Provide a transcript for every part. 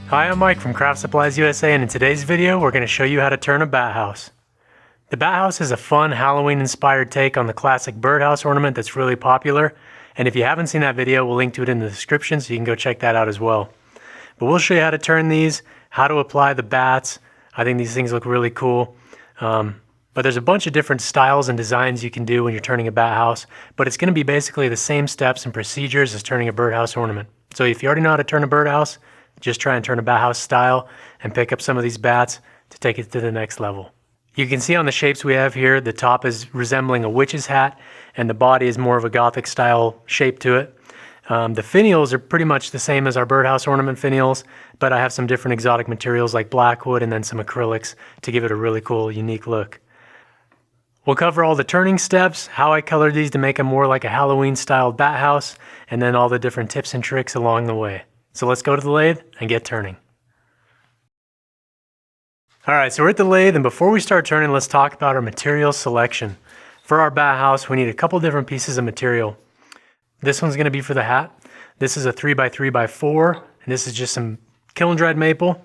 Hi, I'm Mike from Craft Supplies USA, and in today's video we're going to show you how to turn a bat house. The bat house is a fun Halloween inspired take on the classic birdhouse ornament that's really popular, and if you haven't seen that video we'll link to it in the description so you can go check that out as well. But we'll show you how to turn these, how to apply the bats. I think these things look really cool. But there's a bunch of different styles and designs you can do when you're turning a bat house, but it's going to be basically the same steps and procedures as turning a birdhouse ornament. So if you already know how to turn a birdhouse, just try and turn a bat house style and pick up some of these bats to take it to the next level. You can see on the shapes we have here, the top is resembling a witch's hat and the body is more of a gothic style shape to it. The finials are pretty much the same as our birdhouse ornament finials, but I have some different exotic materials like blackwood and then some acrylics to give it a really cool, unique look. We'll cover all the turning steps, how I colored these to make them more like a Halloween styled bat house, and then all the different tips and tricks along the way. So let's go to the lathe and get turning. Alright, so we're at the lathe, and before we start turning, let's talk about our material selection. For our bat house, we need a couple different pieces of material. This one's going to be for the hat. This is a 3x3x4, and this is just some kiln dried maple.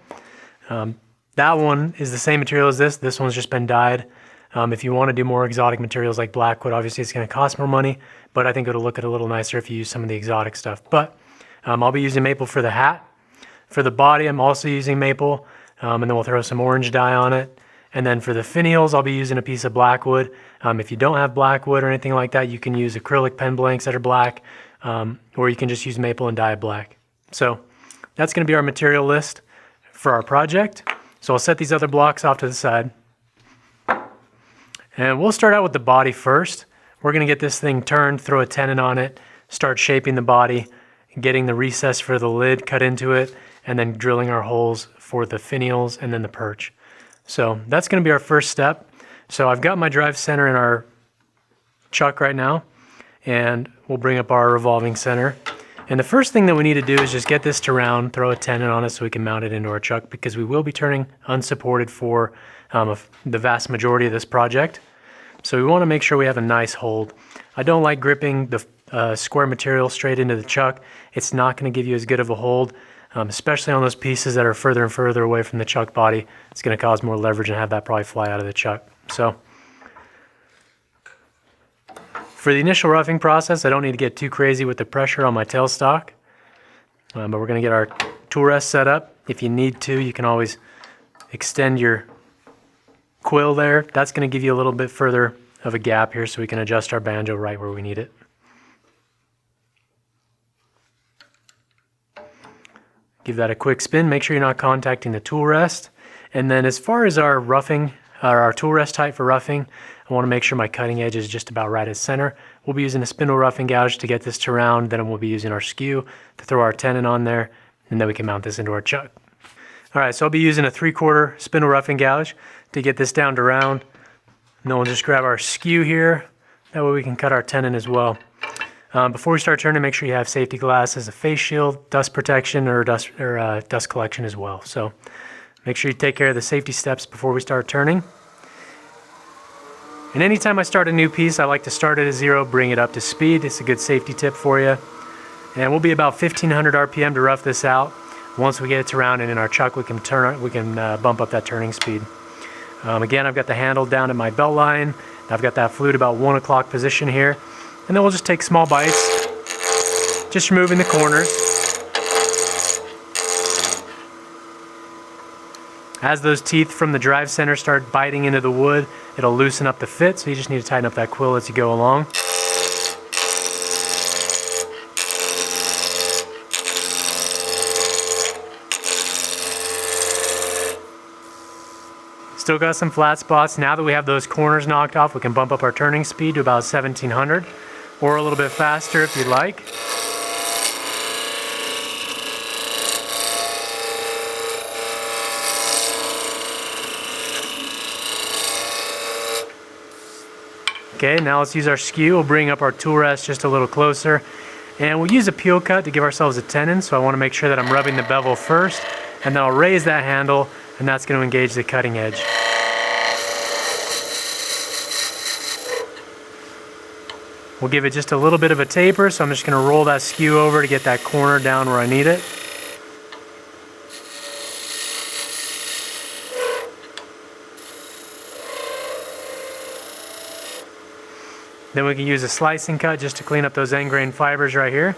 That one is the same material as this. This one's just been dyed. If you want to do more exotic materials like blackwood, obviously it's going to cost more money, but I think it'll look a little nicer if you use some of the exotic stuff. But I'll be using maple for the hat. For the body, I'm also using maple, and then we'll throw some orange dye on it. And then for the finials, I'll be using a piece of blackwood. If you don't have blackwood or anything like that, you can use acrylic pen blanks that are black, or you can just use maple and dye it black. So that's going to be our material list for our project. So I'll set these other blocks off to the side. And we'll start out with the body first. We're going to get this thing turned, throw a tenon on it, start shaping the body, getting the recess for the lid cut into it, and then drilling our holes for the finials and then the perch. So that's going to be our first step. So I've got my drive center in our chuck right now, and we'll bring up our revolving center. And the first thing that we need to do is just get this to round, throw a tenon on it so we can mount it into our chuck, because we will be turning unsupported for the vast majority of this project. So we want to make sure we have a nice hold. I don't like gripping the square material straight into the chuck. It's not going to give you as good of a hold, especially on those pieces that are further and further away from the chuck body. It's going to cause more leverage and have that probably fly out of the chuck. So for the initial roughing process, I don't need to get too crazy with the pressure on my tailstock, but we're going to get our tool rest set up. If you need to, you can always extend your quill there. That's going to give you a little bit further of a gap here so we can adjust our banjo right where we need it. Give that a quick spin, make sure you're not contacting the tool rest. And then as far as our roughing, our tool rest height for roughing, I want to make sure my cutting edge is just about right at center. We'll be using a spindle roughing gouge to get this to round, then we'll be using our skew to throw our tenon on there, and then we can mount this into our chuck. Alright, so I'll be using a 3/4 spindle roughing gouge to get this down to round. And then we'll just grab our skew here, that way we can cut our tenon as well. Before we start turning, make sure you have safety glasses, a face shield, dust protection, or dust collection as well. So make sure you take care of the safety steps before we start turning. And anytime I start a new piece, I like to start at a 0, bring it up to speed. It's a good safety tip for you. And we'll be about 1500 RPM to rough this out. Once we get it to round and in our chuck, we can bump up that turning speed. Again, I've got the handle down at my belt line. I've got that flute about 1 o'clock position here. And then we'll just take small bites, just removing the corners. As those teeth from the drive center start biting into the wood, it'll loosen up the fit, so you just need to tighten up that quill as you go along. Still got some flat spots. Now that we have those corners knocked off, we can bump up our turning speed to about 1700. Or a little bit faster if you'd like. Okay, now let's use our skew. We'll bring up our tool rest just a little closer. And we'll use a peel cut to give ourselves a tenon, so I want to make sure that I'm rubbing the bevel first, and then I'll raise that handle, and that's going to engage the cutting edge. We'll give it just a little bit of a taper, so I'm just going to roll that skew over to get that corner down where I need it. Then we can use a slicing cut just to clean up those end grain fibers right here.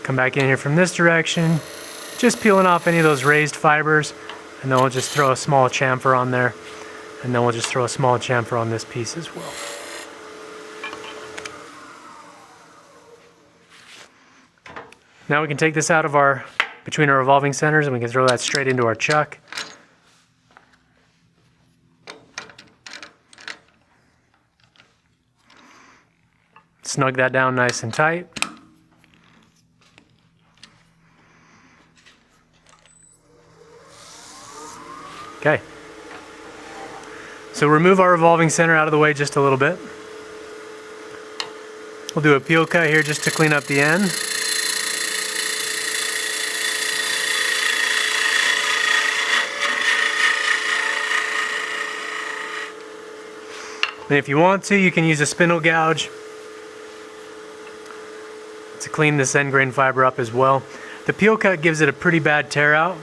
Come back in here from this direction, just peeling off any of those raised fibers, and then we'll just throw a small chamfer on there, and then we'll just throw a small chamfer on this piece as well. Now we can take this out of between our revolving centers, and we can throw that straight into our chuck. Snug that down nice and tight. Okay. So remove our revolving center out of the way just a little bit. We'll do a peel cut here just to clean up the end. And if you want to, you can use a spindle gouge to clean this end grain fiber up as well. The peel cut gives it a pretty bad tear out.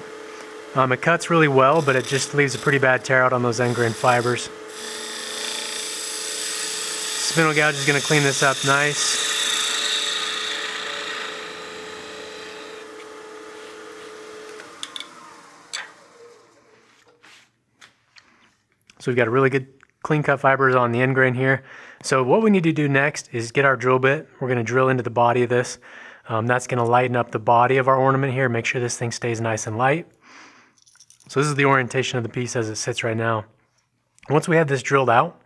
It cuts really well, but it just leaves a pretty bad tear out on those end grain fibers. Spindle gouge is going to clean this up nice. So we've got a really good clean cut fibers on the end grain here. So what we need to do next is get our drill bit. We're going to drill into the body of this. That's going to lighten up the body of our ornament here, make sure this thing stays nice and light. So this is the orientation of the piece as it sits right now. Once we have this drilled out,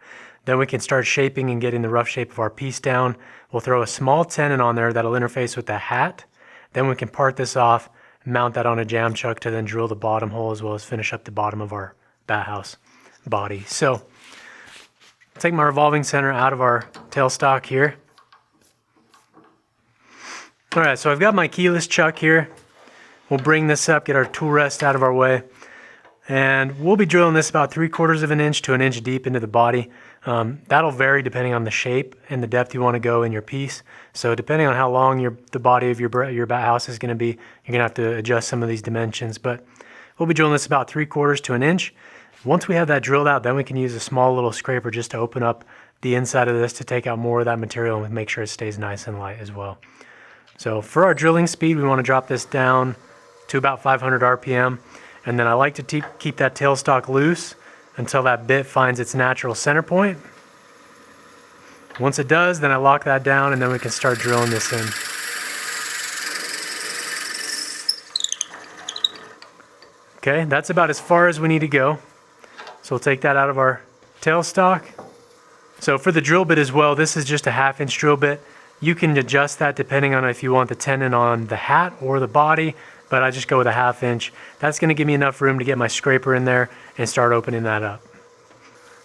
then we can start shaping and getting the rough shape of our piece down. We'll throw a small tenon on there that'll interface with the hat. Then we can part this off, mount that on a jam chuck to then drill the bottom hole as well as finish up the bottom of our bat house body. So take my revolving center out of our tailstock here. All right, so I've got my keyless chuck here. We'll bring this up, get our tool rest out of our way. And we'll be drilling this about 3/4 of an inch to an inch deep into the body. That'll vary depending on the shape and the depth you want to go in your piece. So depending on how long the body of your bat house is going to be, you're going to have to adjust some of these dimensions. But we'll be drilling this about 3/4 to an inch. Once we have that drilled out, then we can use a small little scraper just to open up the inside of this to take out more of that material and make sure it stays nice and light as well. So for our drilling speed, we want to drop this down to about 500 RPM. And then I like to keep that tailstock loose until that bit finds its natural center point. Once it does, then I lock that down and then we can start drilling this in. Okay, that's about as far as we need to go. So we'll take that out of our tailstock. So for the drill bit as well, this is just a 1/2 inch drill bit. You can adjust that depending on if you want the tenon on the hat or the body, but I just go with a 1/2 inch. That's going to give me enough room to get my scraper in there and start opening that up.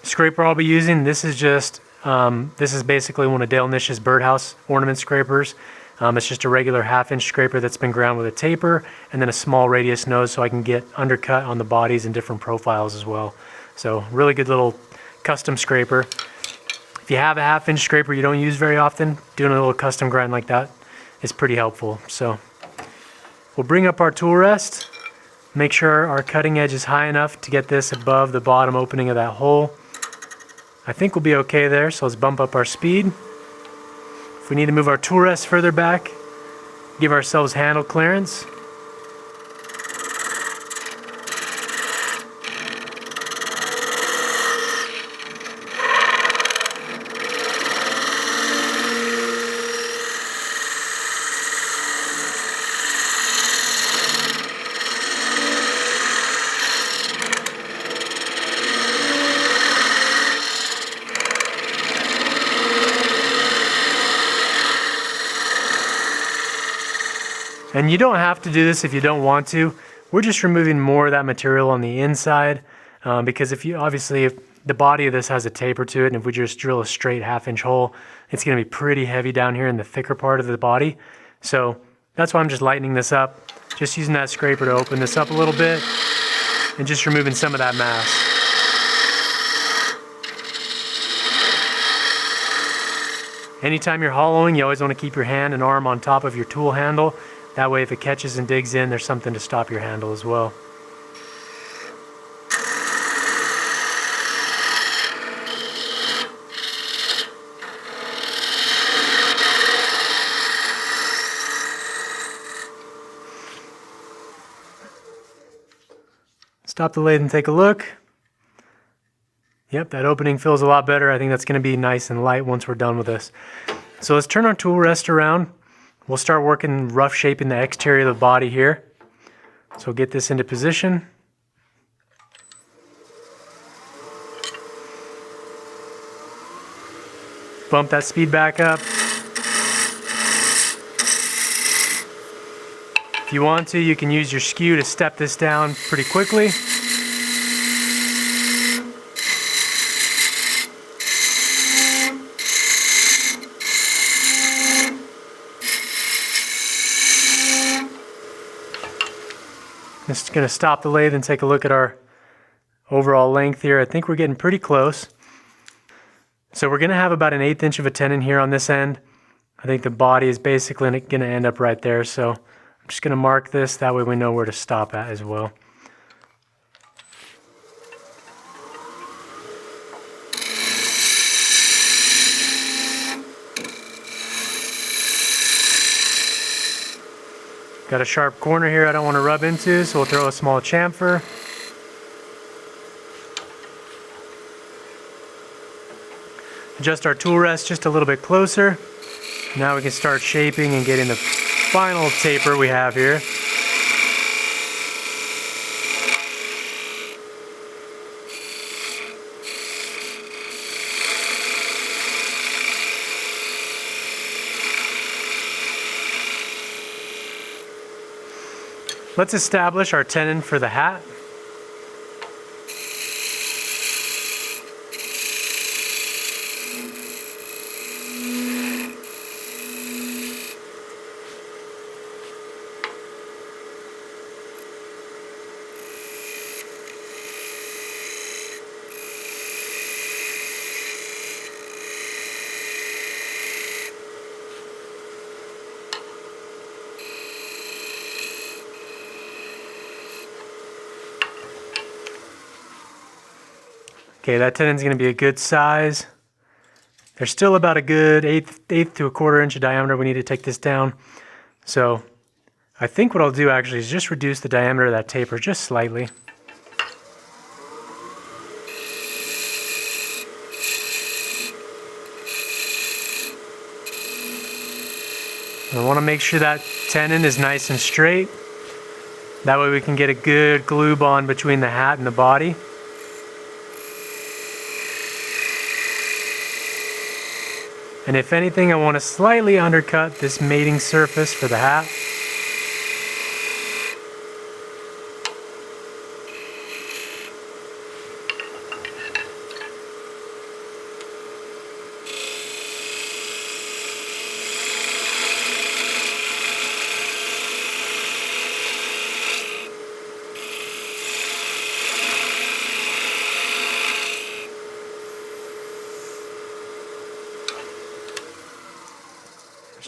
Scraper I'll be using, this is basically one of Dale Nish's birdhouse ornament scrapers. It's just a regular 1/2 inch scraper that's been ground with a taper and then a small radius nose so I can get undercut on the bodies and different profiles as well. So really good little custom scraper. If you have a 1/2 inch scraper you don't use very often, doing a little custom grind like that is pretty helpful. So we'll bring up our tool rest, make sure our cutting edge is high enough to get this above the bottom opening of that hole. I think we'll be okay there, so let's bump up our speed. If we need to move our tool rest further back, give ourselves handle clearance. And you don't have to do this if you don't want to. We're just removing more of that material on the inside because if the body of this has a taper to it, and if we just drill a straight 1/2 inch hole, it's going to be pretty heavy down here in the thicker part of the body. So that's why I'm just lightening this up, just using that scraper to open this up a little bit and just removing some of that mass. Anytime you're hollowing, you always want to keep your hand and arm on top of your tool handle. That way if it catches and digs in, there's something to stop your handle as well. stop the lathe and take a look. Yep, that opening feels a lot better. I think that's going to be nice and light once we're done with this. So let's turn our tool rest around. We'll start working rough shaping the exterior of the body here. So get this into position. Bump that speed back up. If you want to, you can use your skew to step this down pretty quickly. Just going to stop the lathe and take a look at our overall length here. I think we're getting pretty close. So we're going to have about an 1/8 inch of a tenon here on this end. I think the body is basically going to end up right there. So I'm just going to mark this. That way we know where to stop at as well. Got a sharp corner here I don't want to rub into, so we'll throw a small chamfer. Adjust our tool rest just a little bit closer. Now we can start shaping and getting the final taper we have here. Let's establish our tenon for the hat. Okay, that tenon's going to be a good size. There's still about a good eighth to a 1/4 inch of diameter. We need to take this down. So I think what I'll do actually is just reduce the diameter of that taper just slightly. I want to make sure that tenon is nice and straight. That way we can get a good glue bond between the hat and the body. And if anything, I want to slightly undercut this mating surface for the hat.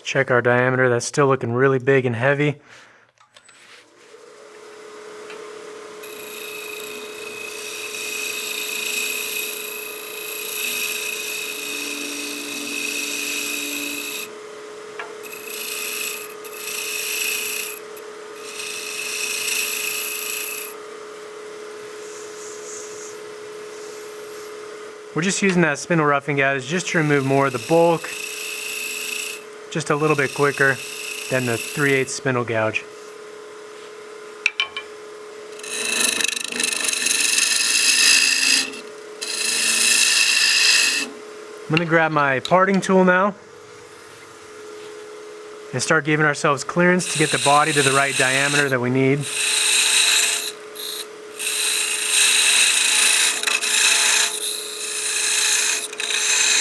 Check our diameter. That's still looking really big and heavy. We're just using that spindle roughing gouge just to remove more of the bulk, just a little bit quicker than the 3/8 spindle gouge. I'm going to grab my parting tool now and start giving ourselves clearance to get the body to the right diameter that we need.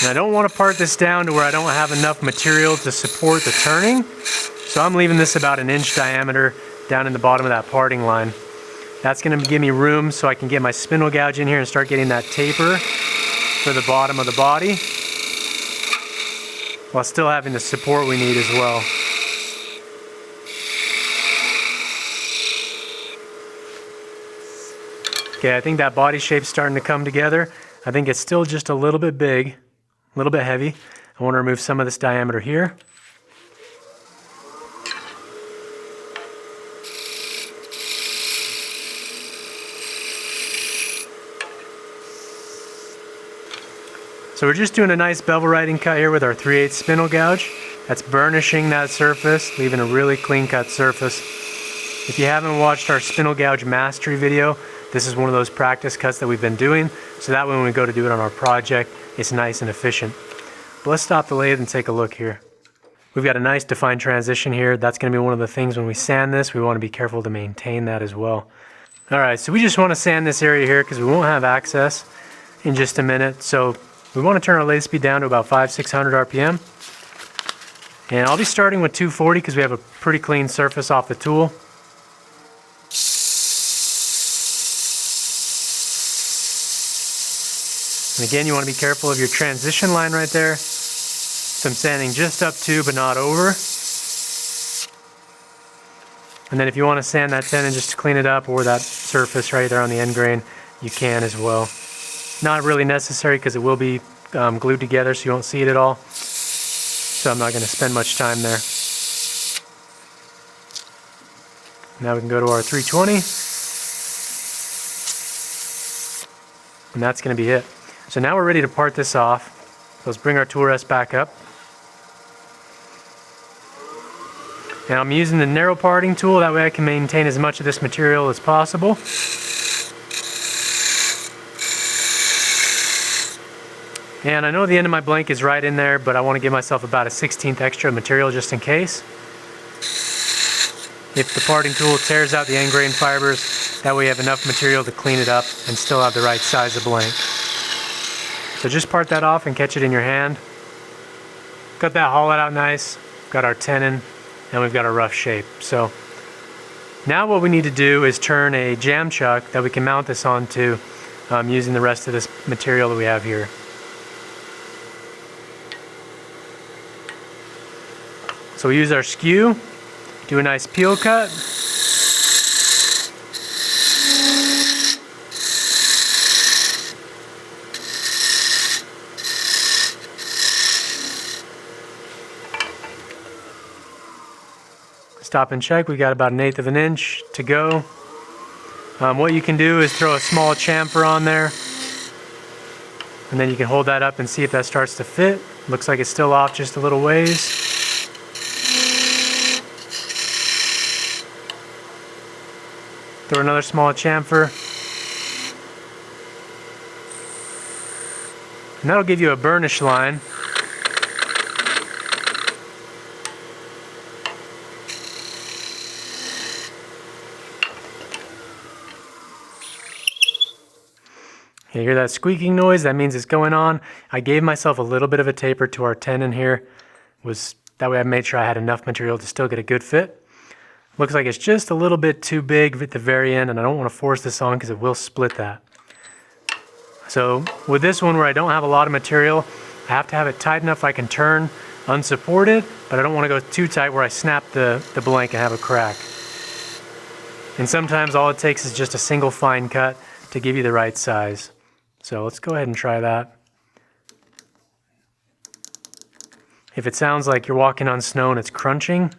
And I don't want to part this down to where I don't have enough material to support the turning. So I'm leaving this about 1 inch diameter down in the bottom of that parting line. That's going to give me room so I can get my spindle gouge in here and start getting that taper for the bottom of the body, while still having the support we need as well. Okay, I think that body shape's starting to come together. I think it's still just a little bit big. A little bit heavy. I want to remove some of this diameter here. So we're just doing a nice bevel writing cut here with our 3/8 spindle gouge. That's burnishing that surface, leaving a really clean cut surface. If you haven't watched our spindle gouge mastery video, this is one of those practice cuts that we've been doing, so that way when we go to do it on our project, it's nice and efficient. But let's stop the lathe and take a look here. We've got a nice defined transition here. That's going to be one of the things when we sand this, we want to be careful to maintain that as well. Alright, so we just want to sand this area here because we won't have access in just a minute. So we want to turn our lathe speed down to about 500-600 RPM. And I'll be starting with 240 because we have a pretty clean surface off the tool. And again, you want to be careful of your transition line right there. So I'm sanding just up to, but not over. And then if you want to sand that tenon just to clean it up, or that surface right there on the end grain, you can as well. Not really necessary because it will be glued together so you won't see it at all. So I'm not going to spend much time there. Now we can go to our 320. And that's going to be it. So now we're ready to part this off. So let's bring our tool rest back up. And I'm using the narrow parting tool, that way I can maintain as much of this material as possible. And I know the end of my blank is right in there, but I want to give myself about a 1/16 extra material just in case. If the parting tool tears out the end grain fibers, that way you have enough material to clean it up and still have the right size of blank. So just part that off and catch it in your hand. Cut that hollow out nice. Got our tenon. And we've got a rough shape. So now what we need to do is turn a jam chuck that we can mount this onto using the rest of this material that we have here. So we use our skew, do a nice peel cut. Stop and check, we got about 1/8 of an inch to go. What you can do is throw a small chamfer on there, and then you can hold that up and see if that starts to fit. Looks like it's still off just a little ways. Throw another small chamfer. And that'll give you a burnish line. You hear that squeaking noise? That means it's going on. I gave myself a little bit of a taper to our tenon here. That way I made sure I had enough material to still get a good fit. Looks like it's just a little bit too big at the very end, and I don't want to force this on because it will split that. So with this one where I don't have a lot of material, I have to have it tight enough I can turn unsupported, but I don't want to go too tight where I snap the blank and have a crack. And sometimes all it takes is just a single fine cut to give you the right size. So let's go ahead and try that. If it sounds like you're walking on snow and it's crunching,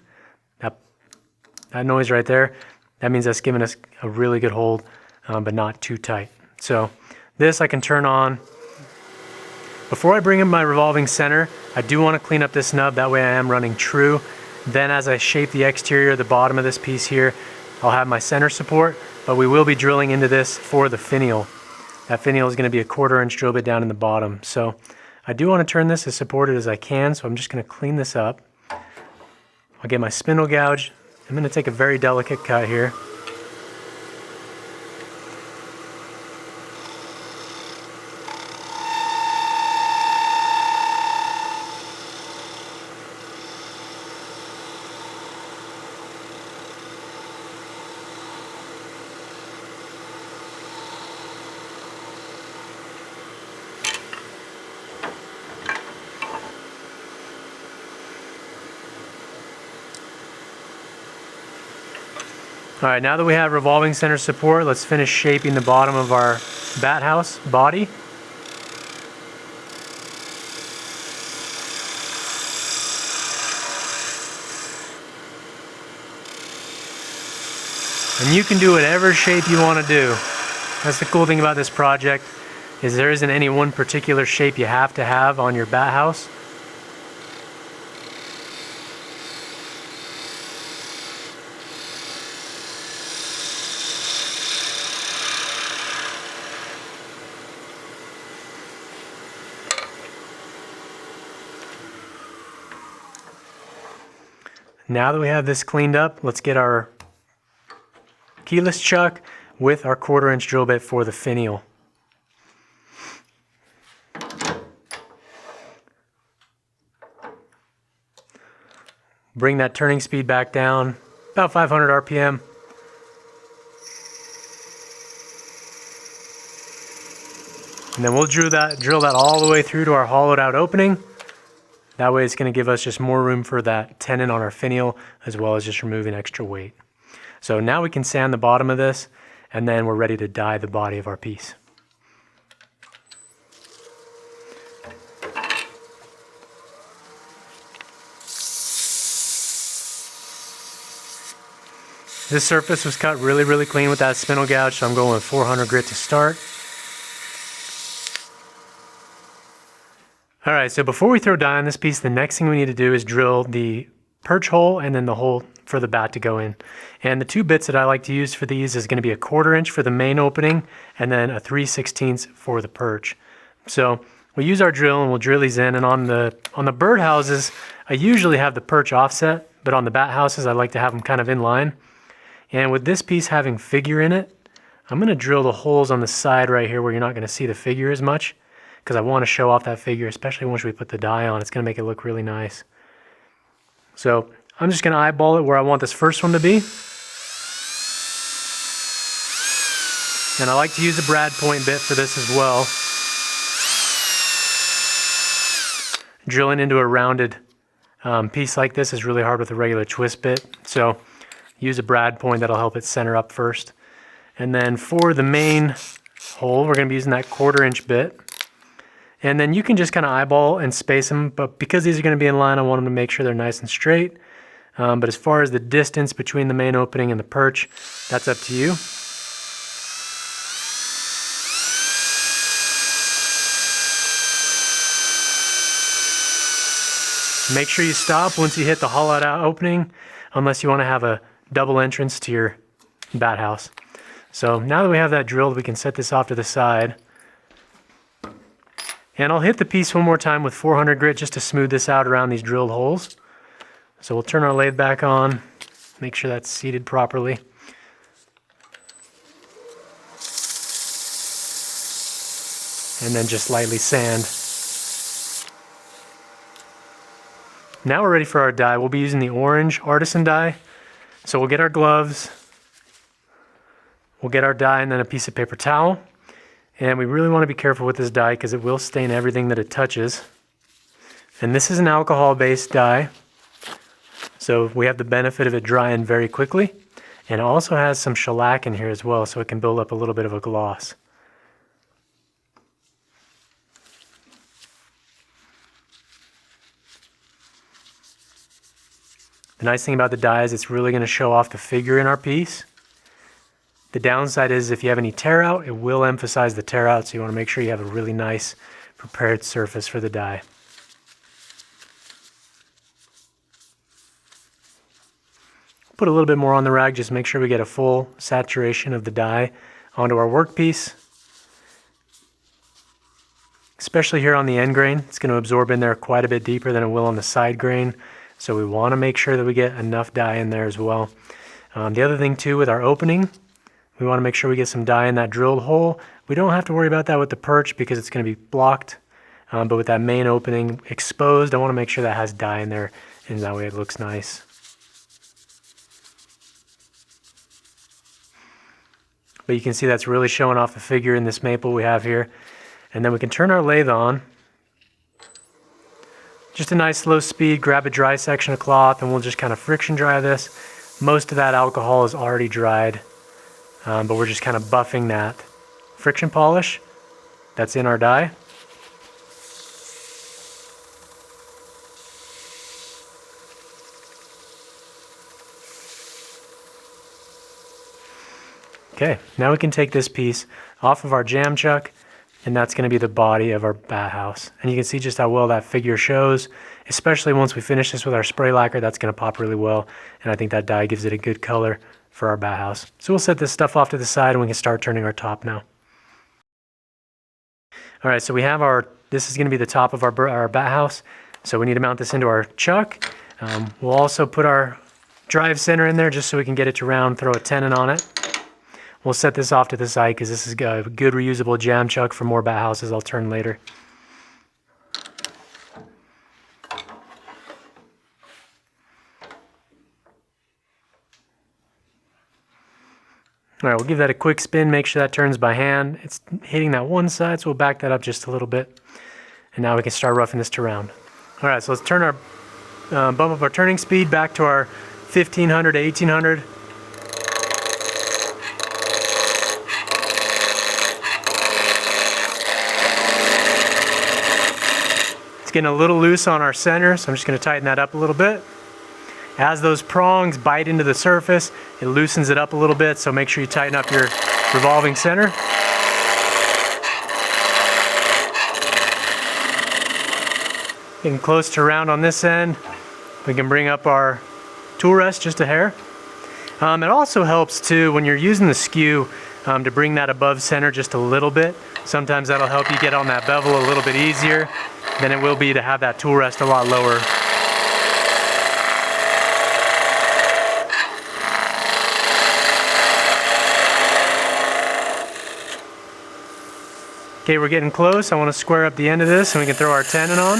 that noise right there, that means that's giving us a really good hold, but not too tight. So this I can turn on. Before I bring in my revolving center, I do want to clean up this nub, that way I am running true. Then as I shape the exterior, the bottom of this piece here, I'll have my center support, but we will be drilling into this for the finial. That finial is going to be a 1/4 inch drill bit down in the bottom. So I do want to turn this as supported as I can, so I'm just going to clean this up. I'll get my spindle gouge. I'm going to take a very delicate cut here. Alright, now that we have revolving center support, let's finish shaping the bottom of our bat house body. And you can do whatever shape you want to do. That's the cool thing about this project. is there isn't any one particular shape you have to have on your bat house. Now that we have this cleaned up, let's get our keyless chuck with our 1/4" drill bit for the finial. Bring that turning speed back down, about 500 RPM. And then we'll drill that all the way through to our hollowed out opening. That way it's going to give us just more room for that tenon on our finial, as well as just removing extra weight. So now we can sand the bottom of this, and then we're ready to die the body of our piece. This surface was cut really clean with that spindle gouge, so I'm going with 400 grit to start. Alright, so before we throw dye on this piece, the next thing we need to do is drill the perch hole and then the hole for the bat to go in. And the 2 bits that I like to use for these is going to be a 1/4" for the main opening and then a 3/16 for the perch. So we use our drill and we'll drill these in, and on the birdhouses, I usually have the perch offset, but on the bat houses I like to have them kind of in line. And with this piece having figure in it, I'm going to drill the holes on the side right here where you're not going to see the figure as much, because I want to show off that figure, especially once we put the dye on. It's going to make it look really nice. So I'm just going to eyeball it where I want this first one to be. And I like to use a brad point bit for this as well. Drilling into a rounded piece like this is really hard with a regular twist bit. So use a brad point, that'll help it center up first. And then for the main hole, we're going to be using that 1/4" bit. And then you can just kind of eyeball and space them, but because these are going to be in line, I want them to make sure they're nice and straight. But as far as the distance between the main opening and the perch, that's up to you. Make sure you stop once you hit the hollowed out opening, unless you want to have a double entrance to your bat house. So now that we have that drilled, we can set this off to the side. And I'll hit the piece one more time with 400 grit just to smooth this out around these drilled holes. So we'll turn our lathe back on, make sure that's seated properly. And then just lightly sand. Now we're ready for our dye. We'll be using the orange artisan dye. So we'll get our gloves, we'll get our dye and then a piece of paper towel. And we really want to be careful with this dye because it will stain everything that it touches. And this is an alcohol-based dye, so we have the benefit of it drying very quickly. And it also has some shellac in here as well, so it can build up a little bit of a gloss. The nice thing about the dye is it's really going to show off the figure in our piece. The downside is if you have any tear out, it will emphasize the tear out, so you want to make sure you have a really nice prepared surface for the dye. Put a little bit more on the rag, just make sure we get a full saturation of the dye onto our workpiece. Especially here on the end grain, it's going to absorb in there quite a bit deeper than it will on the side grain, so we want to make sure that we get enough dye in there as well. The other thing too with our opening, we want to make sure we get some dye in that drilled hole. We don't have to worry about that with the perch because it's going to be blocked. But with that main opening exposed, I want to make sure that has dye in there, and that way it looks nice. But you can see that's really showing off the figure in this maple we have here. And then we can turn our lathe on. Just a nice slow speed, grab a dry section of cloth, and we'll just kind of friction dry this. Most of that alcohol is already dried. But we're just kind of buffing that friction polish that's in our dye. Okay, now we can take this piece off of our jam chuck, and that's going to be the body of our bat house. And you can see just how well that figure shows, especially once we finish this with our spray lacquer. That's going to pop really well, and I think that dye gives it a good color for our bat house. So we'll set this stuff off to the side and we can start turning our top now. All right, so we have this is going to be the top of our bat house. So we need to mount this into our chuck. We'll also put our drive center in there just so we can get it to round, throw a tenon on it. We'll set this off to the side because this is a good reusable jam chuck for more bat houses I'll turn later. All right, we'll give that a quick spin, make sure that turns by hand. It's hitting that one side, so we'll back that up just a little bit. And now we can start roughing this to round. All right, so let's turn our bump up our turning speed back to our 1500 to 1800. Getting a little loose on our center, so I'm just going to tighten that up a little bit. As those prongs bite into the surface, it loosens it up a little bit, so make sure you tighten up your revolving center. Getting close to round on this end. We can bring up our tool rest just a hair. It also helps too when you're using the skew to bring that above center just a little bit. Sometimes that'll help you get on that bevel a little bit easier than it will be to have that tool rest a lot lower. Okay, we're getting close. I want to square up the end of this and we can throw our tenon on.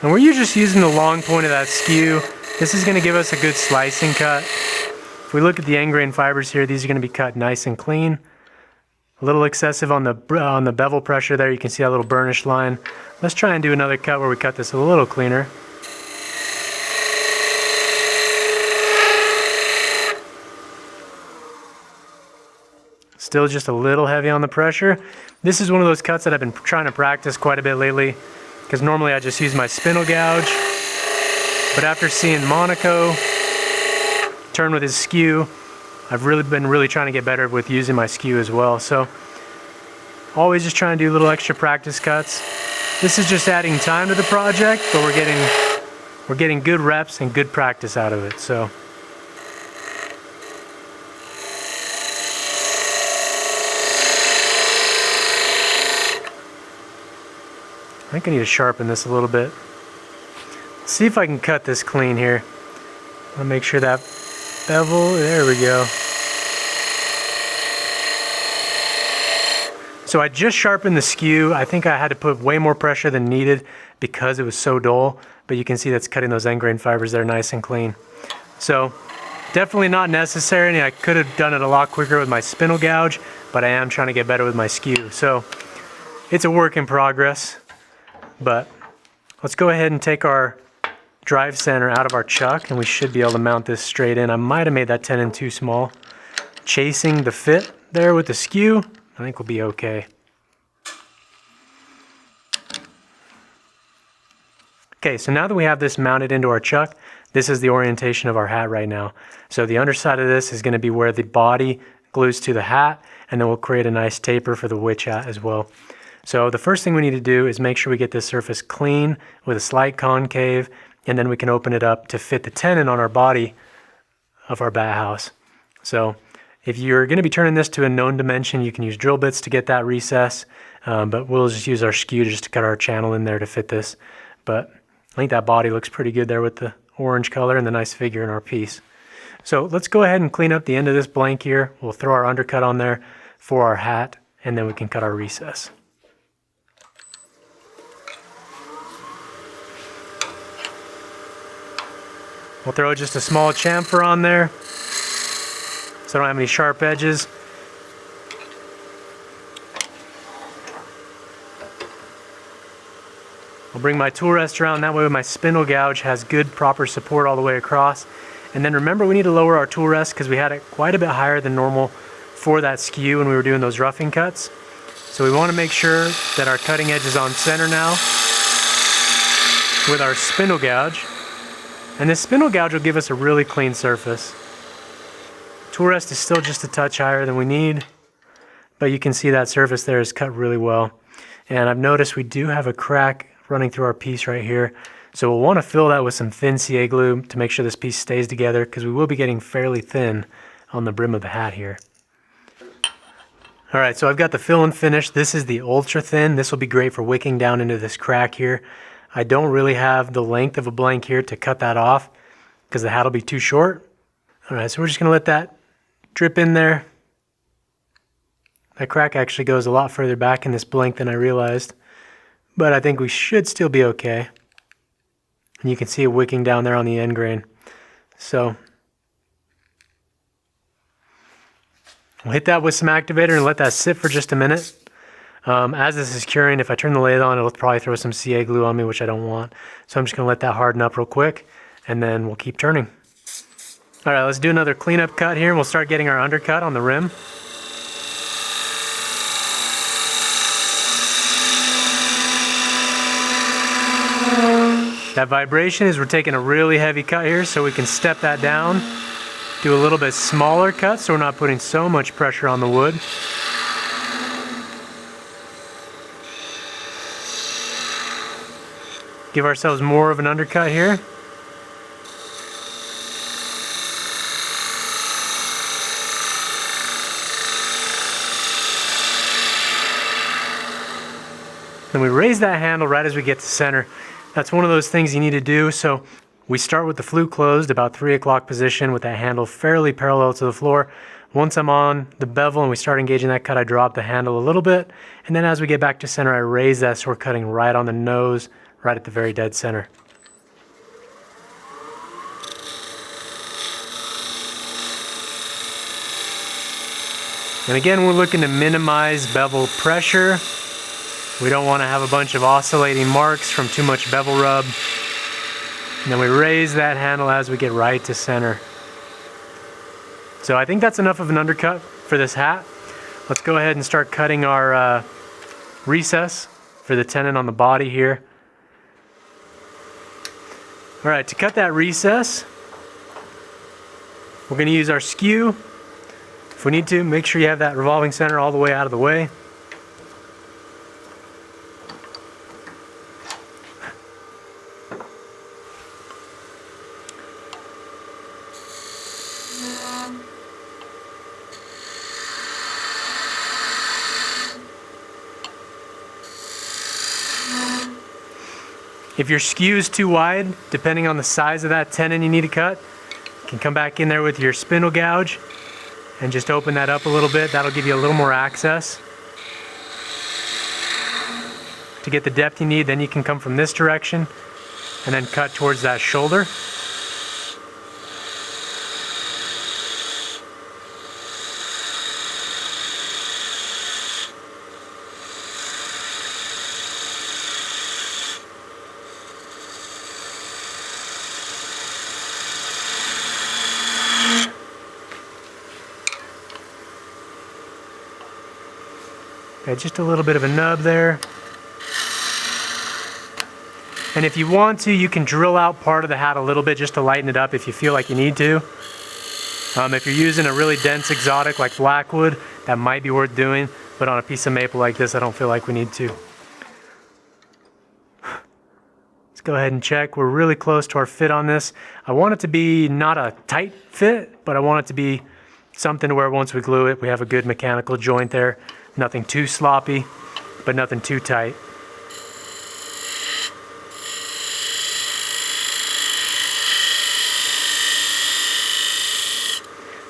And we're just using the long point of that skew. This is going to give us a good slicing cut. If we look at the end grain fibers here, these are going to be cut nice and clean. A little excessive on the bevel pressure there. You can see that little burnished line. Let's try and do another cut where we cut this a little cleaner. Still just a little heavy on the pressure. This is one of those cuts that I've been trying to practice quite a bit lately, because normally I just use my spindle gouge, but after seeing Monaco turn with his skew, I've been trying to get better with using my skew as well. So always just trying to do little extra practice cuts. This is just adding time to the project, but we're getting good reps and good practice out of it. So I think I need to sharpen this a little bit. See if I can cut this clean here. I'll make sure that bevel, there we go. So I just sharpened the skew. I think I had to put way more pressure than needed because it was so dull, but you can see that's cutting those end grain fibers there nice and clean. So definitely not necessary, and I could have done it a lot quicker with my spindle gouge, but I am trying to get better with my skew. So it's a work in progress. But let's go ahead and take our drive center out of our chuck and we should be able to mount this straight in. I might have made that tenon too small. Chasing the fit there with the skew, I think we'll be okay. Okay, so now that we have this mounted into our chuck, this is the orientation of our hat right now. So the underside of this is going to be where the body glues to the hat, and then we'll create a nice taper for the witch hat as well. So the first thing we need to do is make sure we get this surface clean with a slight concave, and then we can open it up to fit the tenon on our body of our bat house. So if you're going to be turning this to a known dimension, you can use drill bits to get that recess, but we'll just use our skew just to cut our channel in there to fit this. But I think that body looks pretty good there with the orange color and the nice figure in our piece. So let's go ahead and clean up the end of this blank here. We'll throw our undercut on there for our hat, and then we can cut our recess. We'll throw just a small chamfer on there so I don't have any sharp edges. I'll bring my tool rest around, that way my spindle gouge has good proper support all the way across. And then remember, we need to lower our tool rest because we had it quite a bit higher than normal for that skew when we were doing those roughing cuts. So we want to make sure that our cutting edge is on center now with our spindle gouge. And this spindle gouge will give us a really clean surface. Tool rest is still just a touch higher than we need, but you can see that surface there is cut really well. And I've noticed we do have a crack running through our piece right here. So we'll want to fill that with some thin CA glue to make sure this piece stays together, because we will be getting fairly thin on the brim of the hat here. Alright, so I've got the fill and finish. This is the ultra thin. This will be great for wicking down into this crack here. I don't really have the length of a blank here to cut that off because the hat will be too short. Alright, so we're just going to let that drip in there. That crack actually goes a lot further back in this blank than I realized, but I think we should still be okay. And you can see it wicking down there on the end grain. So we'll hit that with some activator and let that sit for just a minute. As this is curing, if I turn the lathe on, it'll probably throw some CA glue on me, which I don't want. So I'm just going to let that harden up real quick, and then we'll keep turning. Alright, let's do another cleanup cut here, and we'll start getting our undercut on the rim. That vibration is we're taking a really heavy cut here, so we can step that down, do a little bit smaller cut so we're not putting so much pressure on the wood. Give ourselves more of an undercut here. Then we raise that handle right as we get to center. That's one of those things you need to do. So we start with the flute closed, about 3 o'clock position, with that handle fairly parallel to the floor. Once I'm on the bevel and we start engaging that cut, I drop the handle a little bit. And then as we get back to center, I raise that so we're cutting right on the nose, right at the very dead center. And again, we're looking to minimize bevel pressure. We don't want to have a bunch of oscillating marks from too much bevel rub. And then we raise that handle as we get right to center. So I think that's enough of an undercut for this hat. Let's go ahead and start cutting our recess for the tenon on the body here. All right, to cut that recess, we're going to use our skew. If we need to, make sure you have that revolving center all the way out of the way. If your skew is too wide, depending on the size of that tenon you need to cut, you can come back in there with your spindle gouge and just open that up a little bit. That'll give you a little more access. To get the depth you need, then you can come from this direction and then cut towards that shoulder. Okay, just a little bit of a nub there. And if you want to, you can drill out part of the hat a little bit just to lighten it up if you feel like you need to. If you're using a really dense exotic like Blackwood, that might be worth doing, but on a piece of maple like this, I don't feel like we need to. Let's go ahead and check. We're really close to our fit on this. I want it to be not a tight fit, but I want it to be something where once we glue it, we have a good mechanical joint there. Nothing too sloppy, but nothing too tight.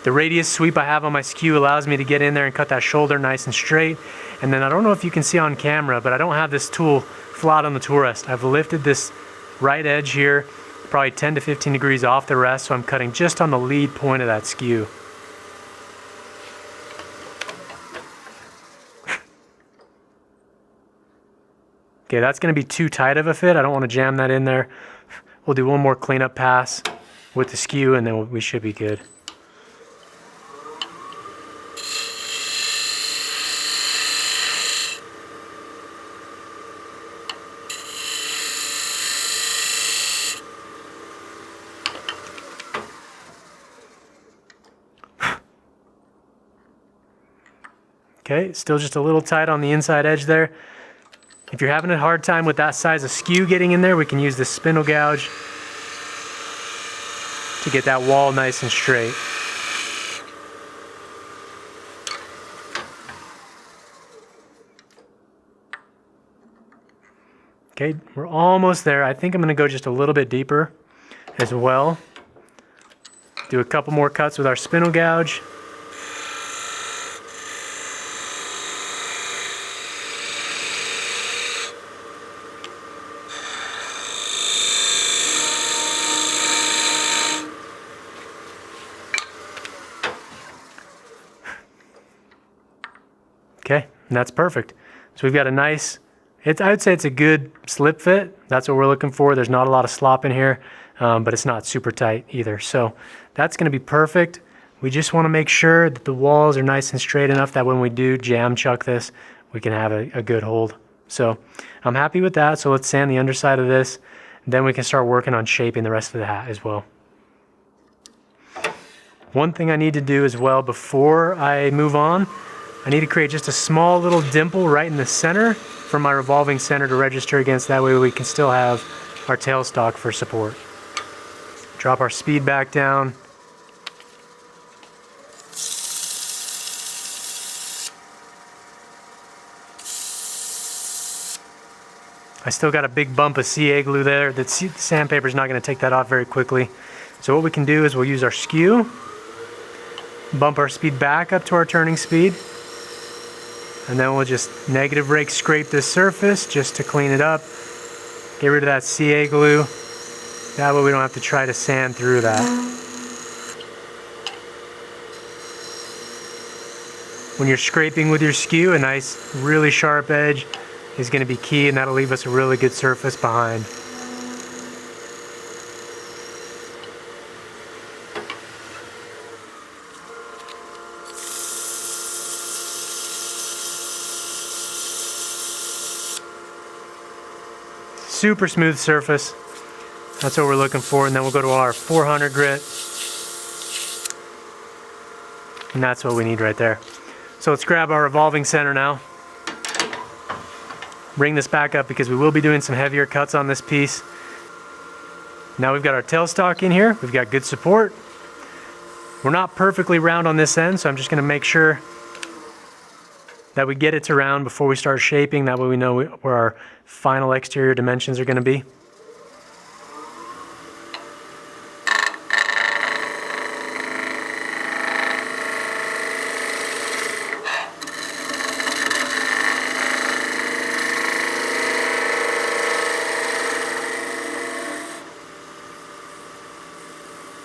The radius sweep I have on my skew allows me to get in there and cut that shoulder nice and straight. And then I don't know if you can see on camera, but I don't have this tool flat on the tool rest. I've lifted this right edge here, probably 10 to 15 degrees off the rest, so I'm cutting just on the lead point of that skew. Okay, that's going to be too tight of a fit. I don't want to jam that in there. We'll do one more cleanup pass with the skew and then we should be good. Okay, still just a little tight on the inside edge there. If you're having a hard time with that size of skew getting in there, we can use this spindle gouge to get that wall nice and straight. Okay, we're almost there. I think I'm gonna go just a little bit deeper as well. Do a couple more cuts with our spindle gouge. Okay, and that's perfect. So we've got a nice, I would say it's a good slip fit. That's what we're looking for. There's not a lot of slop in here, but it's not super tight either. So that's gonna be perfect. We just wanna make sure that the walls are nice and straight enough that when we do jam chuck this, we can have a good hold. So I'm happy with that. So let's sand the underside of this. Then we can start working on shaping the rest of the hat as well. One thing I need to do as well before I move on, I need to create just a small little dimple right in the center for my revolving center to register against. That way we can still have our tailstock for support. Drop our speed back down. I still got a big bump of CA glue there. The sandpaper is not going to take that off very quickly. So what we can do is we'll use our skew, bump our speed back up to our turning speed, and then we'll just negative rake scrape this surface just to clean it up. Get rid of that CA glue. That way we don't have to try to sand through that. When you're scraping with your skew, a nice, really sharp edge is going to be key, and that'll leave us a really good surface behind. Super smooth surface. That's what we're looking for. And then we'll go to our 400 grit. And that's what we need right there. So let's grab our revolving center now. Bring this back up because we will be doing some heavier cuts on this piece. Now we've got our tailstock in here. We've got good support. We're not perfectly round on this end, so I'm just going to make sure that we get it to round before we start shaping. That way we know where our final exterior dimensions are going to be.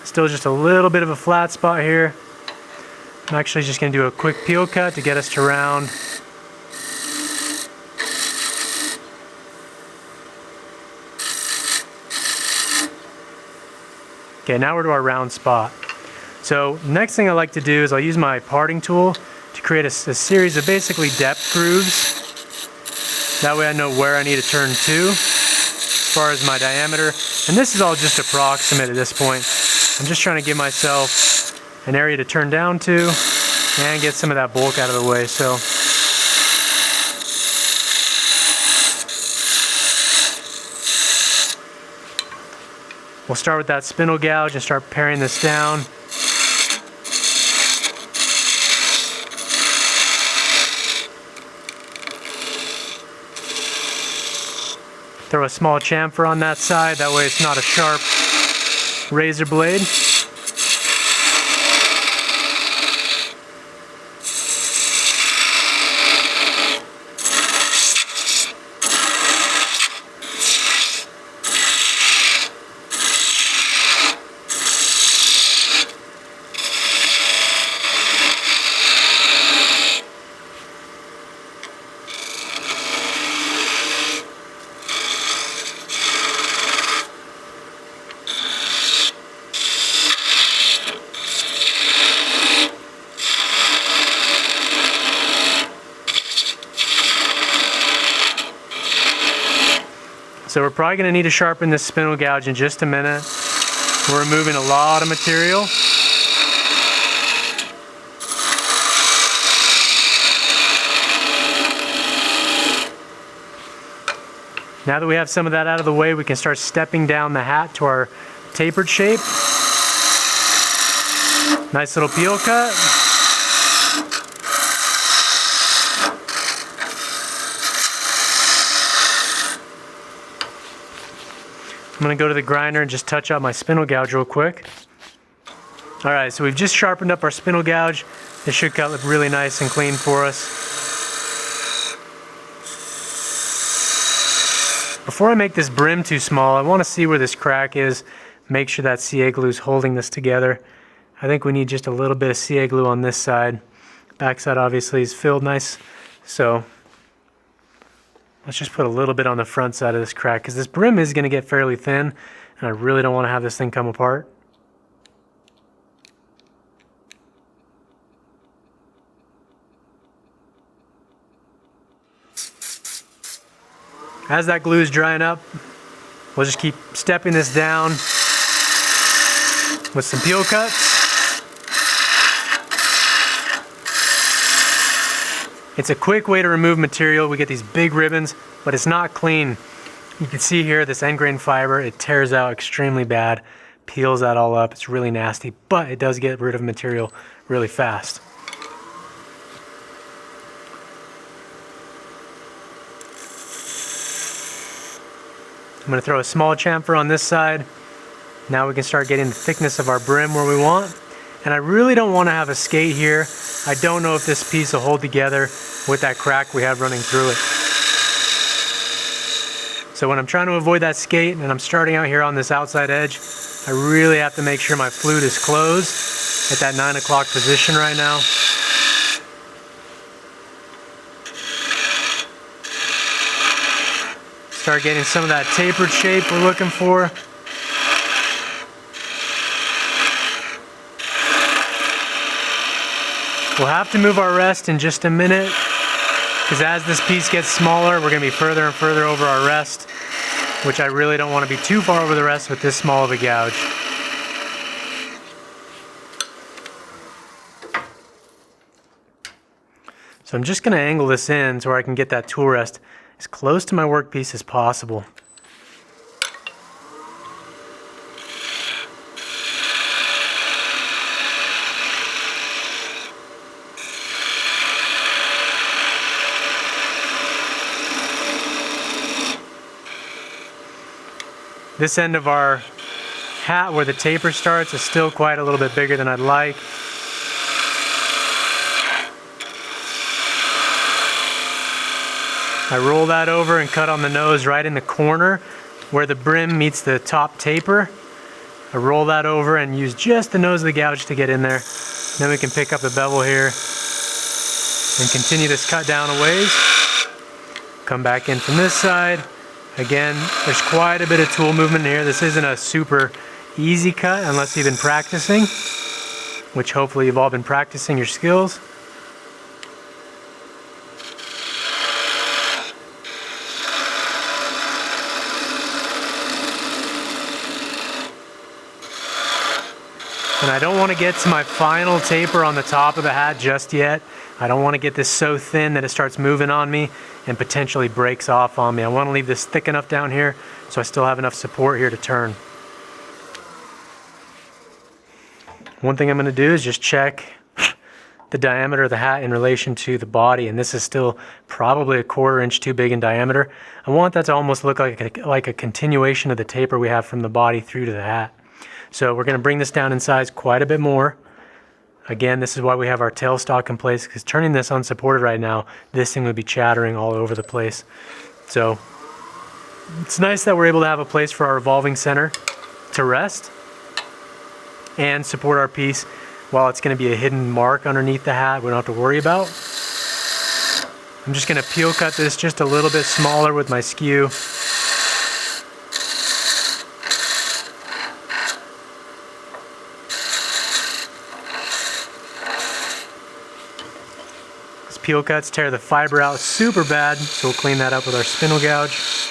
Still just a little bit of a flat spot here. I'm actually just going to do a quick peel cut to get us to round. Okay, now we're to our round spot. So next thing I like to do is I'll use my parting tool to create a series of basically depth grooves. That way I know where I need to turn to as far as my diameter. And this is all just approximate at this point. I'm just trying to give myself an area to turn down to and get some of that bulk out of the way. So we'll start with that spindle gouge and start paring this down. Throw a small chamfer on that side, that way it's not a sharp razor blade. So we're probably going to need to sharpen this spindle gouge in just a minute. We're removing a lot of material. Now that we have some of that out of the way, we can start stepping down the hat to our tapered shape. Nice little peel cut. I'm gonna go to the grinder and just touch out my spindle gouge real quick. All right, so we've just sharpened up our spindle gouge. This should cut look really nice and clean for us. Before I make this brim too small, I want to see where this crack is. Make sure that CA glue is holding this together. I think we need just a little bit of CA glue on this side. Backside obviously is filled nice, so let's just put a little bit on the front side of this crack because this brim is going to get fairly thin and I really don't want to have this thing come apart. As that glue is drying up, we'll just keep stepping this down with some peel cuts. It's a quick way to remove material. We get these big ribbons, but it's not clean. You can see here this end grain fiber, it tears out extremely bad, peels that all up. It's really nasty, but it does get rid of material really fast. I'm going to throw a small chamfer on this side. Now we can start getting the thickness of our brim where we want. And I really don't want to have a skate here. I don't know if this piece will hold together with that crack we have running through it. So when I'm trying to avoid that skate and I'm starting out here on this outside edge, I really have to make sure my flute is closed at that 9 o'clock position right now. Start getting some of that tapered shape we're looking for. We'll have to move our rest in just a minute because as this piece gets smaller, we're going to be further and further over our rest, which I really don't want to be too far over the rest with this small of a gouge. So I'm just going to angle this in so where I can get that tool rest as close to my workpiece as possible. This end of our hat where the taper starts is still quite a little bit bigger than I'd like. I roll that over and cut on the nose right in the corner where the brim meets the top taper. I roll that over and use just the nose of the gouge to get in there. Then we can pick up the bevel here and continue this cut down a ways. Come back in from this side. Again, there's quite a bit of tool movement here. This isn't a super easy cut unless you've been practicing, which hopefully you've all been practicing your skills. And I don't want to get to my final taper on the top of the hat just yet. I don't want to get this so thin that it starts moving on me and potentially breaks off on me. I want to leave this thick enough down here so I still have enough support here to turn. One thing I'm going to do is just check the diameter of the hat in relation to the body, and this is still probably 1/4 inch too big in diameter. I want that to almost look like a continuation of the taper we have from the body through to the hat. So we're going to bring this down in size quite a bit more. Again, this is why we have our tailstock in place, because turning this unsupported right now, this thing would be chattering all over the place. So it's nice that we're able to have a place for our revolving center to rest and support our piece while it's going to be a hidden mark underneath the hat we don't have to worry about. I'm just going to peel cut this just a little bit smaller with my skew. Peel cuts tear the fiber out super bad, so we'll clean that up with our spindle gouge.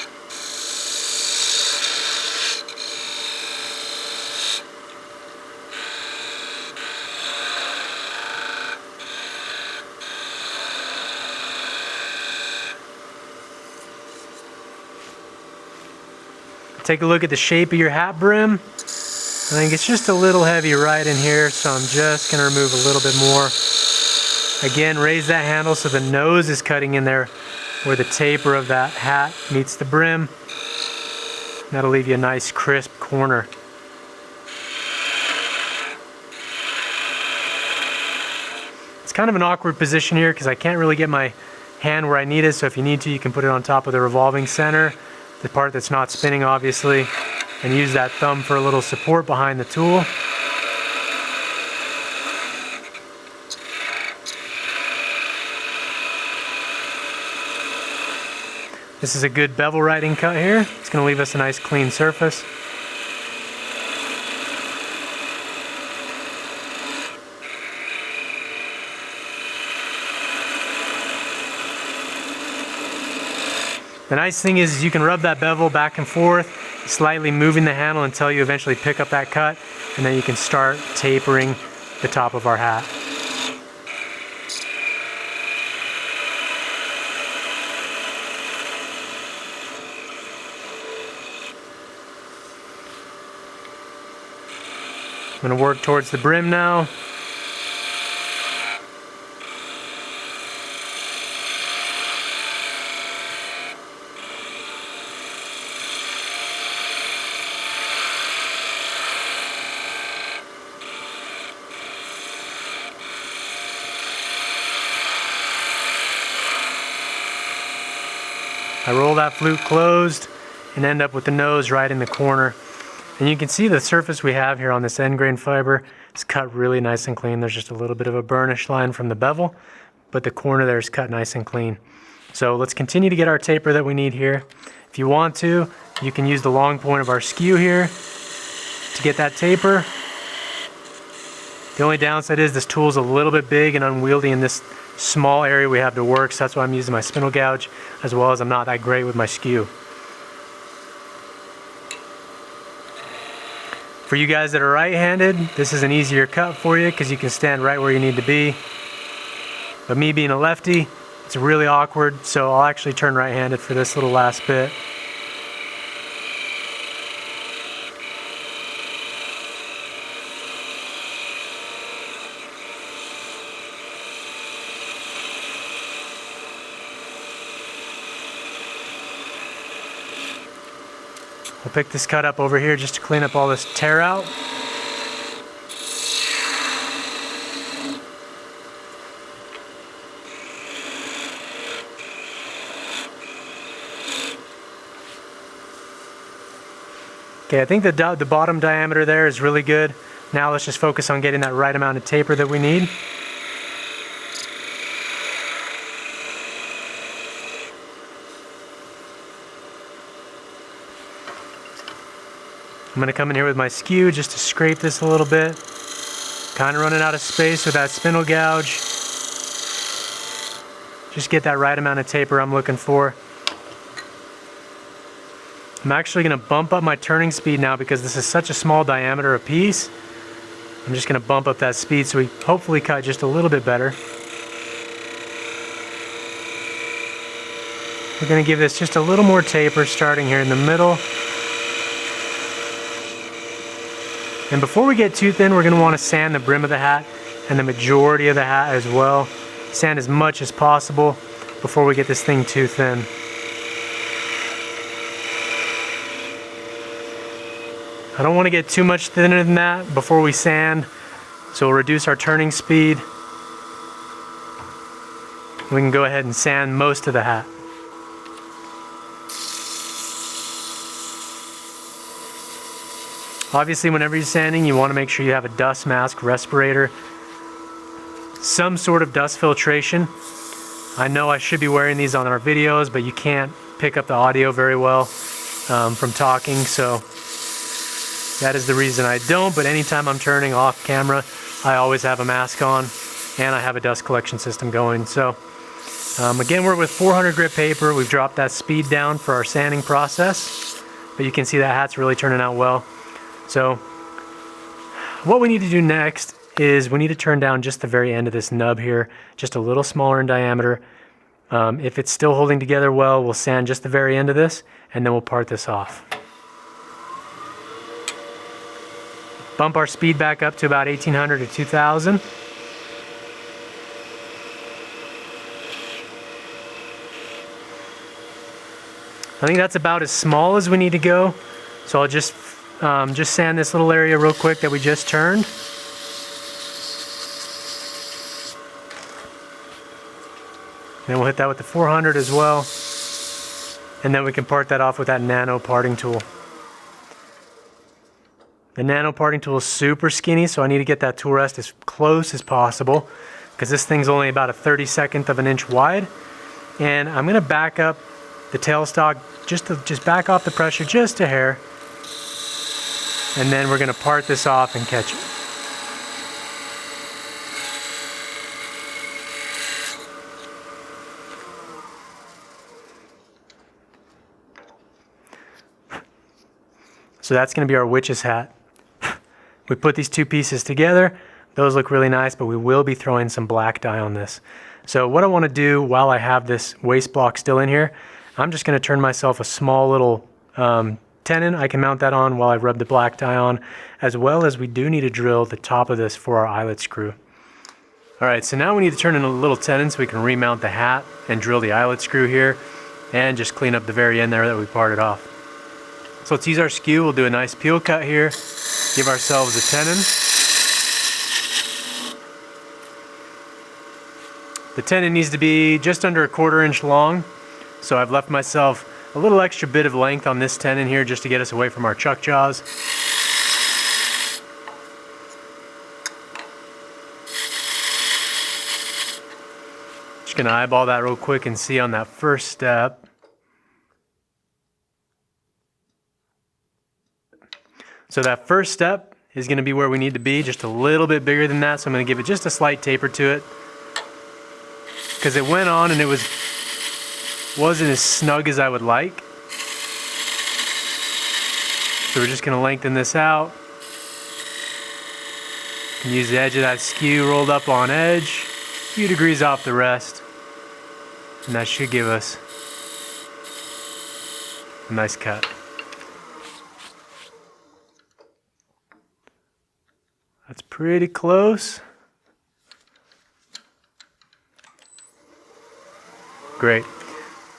Take a look at the shape of your hat brim. I think it's just a little heavy right in here, so I'm just going to remove a little bit more. Again, raise that handle so the nose is cutting in there where the taper of that hat meets the brim. That'll leave you a nice crisp corner. It's kind of an awkward position here because I can't really get my hand where I need it, so if you need to, you can put it on top of the revolving center, the part that's not spinning obviously, and use that thumb for a little support behind the tool. This is a good bevel writing cut here. It's going to leave us a nice clean surface. The nice thing is you can rub that bevel back and forth, slightly moving the handle until you eventually pick up that cut, and then you can start tapering the top of our hat. I'm going to work towards the brim now. I roll that flute closed and end up with the nose right in the corner. And you can see the surface we have here on this end grain fiber is cut really nice and clean. There's just a little bit of a burnish line from the bevel, but the corner there is cut nice and clean. So let's continue to get our taper that we need here. If you want to, you can use the long point of our skew here to get that taper. The only downside is this tool is a little bit big and unwieldy in this small area we have to work, so that's why I'm using my spindle gouge, as well as I'm not that great with my skew. For you guys that are right-handed, this is an easier cut for you because you can stand right where you need to be. But me being a lefty, it's really awkward, so I'll actually turn right-handed for this little last bit. We'll pick this cut up over here just to clean up all this tear out. Okay, I think the bottom diameter there is really good. Now let's just focus on getting that right amount of taper that we need. I'm going to come in here with my skew just to scrape this a little bit. Kind of running out of space with that spindle gouge. Just get that right amount of taper I'm looking for. I'm actually going to bump up my turning speed now because this is such a small diameter a piece. I'm just going to bump up that speed so we hopefully cut just a little bit better. We're going to give this just a little more taper starting here in the middle. And before we get too thin, we're going to want to sand the brim of the hat and the majority of the hat as well. Sand as much as possible before we get this thing too thin. I don't want to get too much thinner than that before we sand, so we'll reduce our turning speed. We can go ahead and sand most of the hat. Obviously, whenever you're sanding, you want to make sure you have a dust mask, respirator, some sort of dust filtration. I know I should be wearing these on our videos, but you can't pick up the audio very well from talking, so that is the reason I don't. But anytime I'm turning off camera, I always have a mask on, and I have a dust collection system going. So again, we're with 400 grit paper. We've dropped that speed down for our sanding process, but you can see that hat's really turning out well. So what we need to do next is we need to turn down just the very end of this nub here, just a little smaller in diameter. If it's still holding together well, we'll sand just the very end of this, and then we'll part this off. Bump our speed back up to about 1800 to 2000. I think that's about as small as we need to go. So I'll just sand this little area real quick that we just turned. Then we'll hit that with the 400 as well. And then we can part that off with that nano parting tool. The nano parting tool is super skinny, so I need to get that tool rest as close as possible because this thing's only about a 32nd of an inch wide. And I'm gonna back up the tailstock just back off the pressure just a hair. And then we're gonna part this off and catch it. So that's going to be our witch's hat. We put these two pieces together. Those look really nice, but we will be throwing some black dye on this. So what I want to do while I have this waste block still in here, I'm just going to turn myself a small little tenon. I can mount that on while I rub the black dye on, as well as we do need to drill the top of this for our eyelet screw. All right, so now we need to turn in a little tenon so we can remount the hat and drill the eyelet screw here and just clean up the very end there that we parted off. So let's use our skew. We'll do a nice peel cut here, give ourselves a tenon. The tenon needs to be just under a 1/4 inch long. So I've left myself a little extra bit of length on this tenon here just to get us away from our chuck jaws. Just gonna eyeball that real quick and see on that first step. So that first step is going to be where we need to be, just a little bit bigger than that. So I'm going to give it just a slight taper to it. Because it went on and it wasn't as snug as I would like. So we're just going to lengthen this out. Use the edge of that skew rolled up on edge, a few degrees off the rest. And that should give us a nice cut. That's pretty close. Great.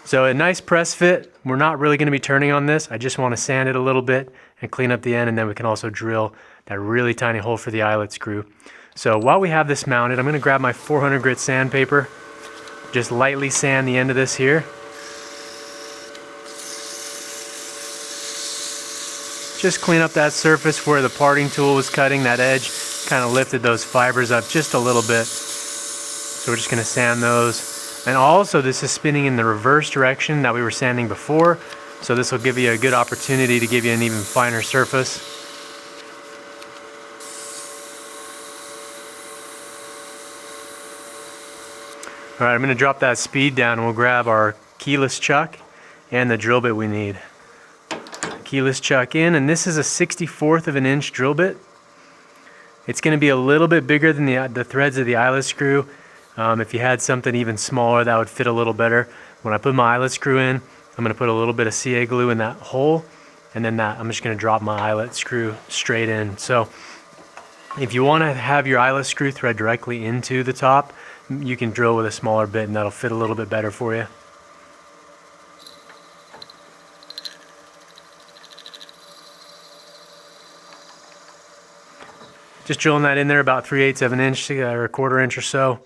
So a nice press fit. We're not really going to be turning on this. I just want to sand it a little bit and clean up the end, and then we can also drill that really tiny hole for the eyelet screw. So while we have this mounted, I'm going to grab my 400 grit sandpaper. Just lightly sand the end of this here. Just clean up that surface where the parting tool was cutting. That edge kind of lifted those fibers up just a little bit. So we're just going to sand those. And also this is spinning in the reverse direction that we were sanding before. So this will give you a good opportunity to give you an even finer surface. All right, I'm going to drop that speed down and we'll grab our keyless chuck and the drill bit we need. Keyless chuck in, and this is a 64th of an inch drill bit. It's going to be a little bit bigger than the threads of the eyelet screw. If you had something even smaller, that would fit a little better. When I put my eyelet screw in, I'm going to put a little bit of CA glue in that hole, and then I'm just going to drop my eyelet screw straight in. So if you want to have your eyelet screw thread directly into the top, you can drill with a smaller bit and that'll fit a little bit better for you. Just drilling that in there about 3/8 of an inch or a 1/4 inch or so.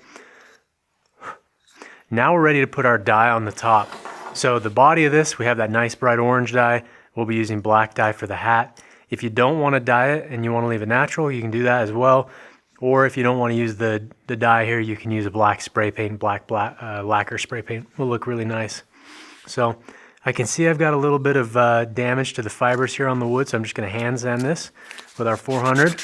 Now we're ready to put our dye on the top. So the body of this, we have that nice bright orange dye. We'll be using black dye for the hat. If you don't want to dye it and you want to leave it natural, you can do that as well. Or if you don't want to use the dye here, you can use a black spray paint, lacquer spray paint. Will look really nice. So I can see I've got a little bit of damage to the fibers here on the wood, so I'm just going to hand sand this with our 400.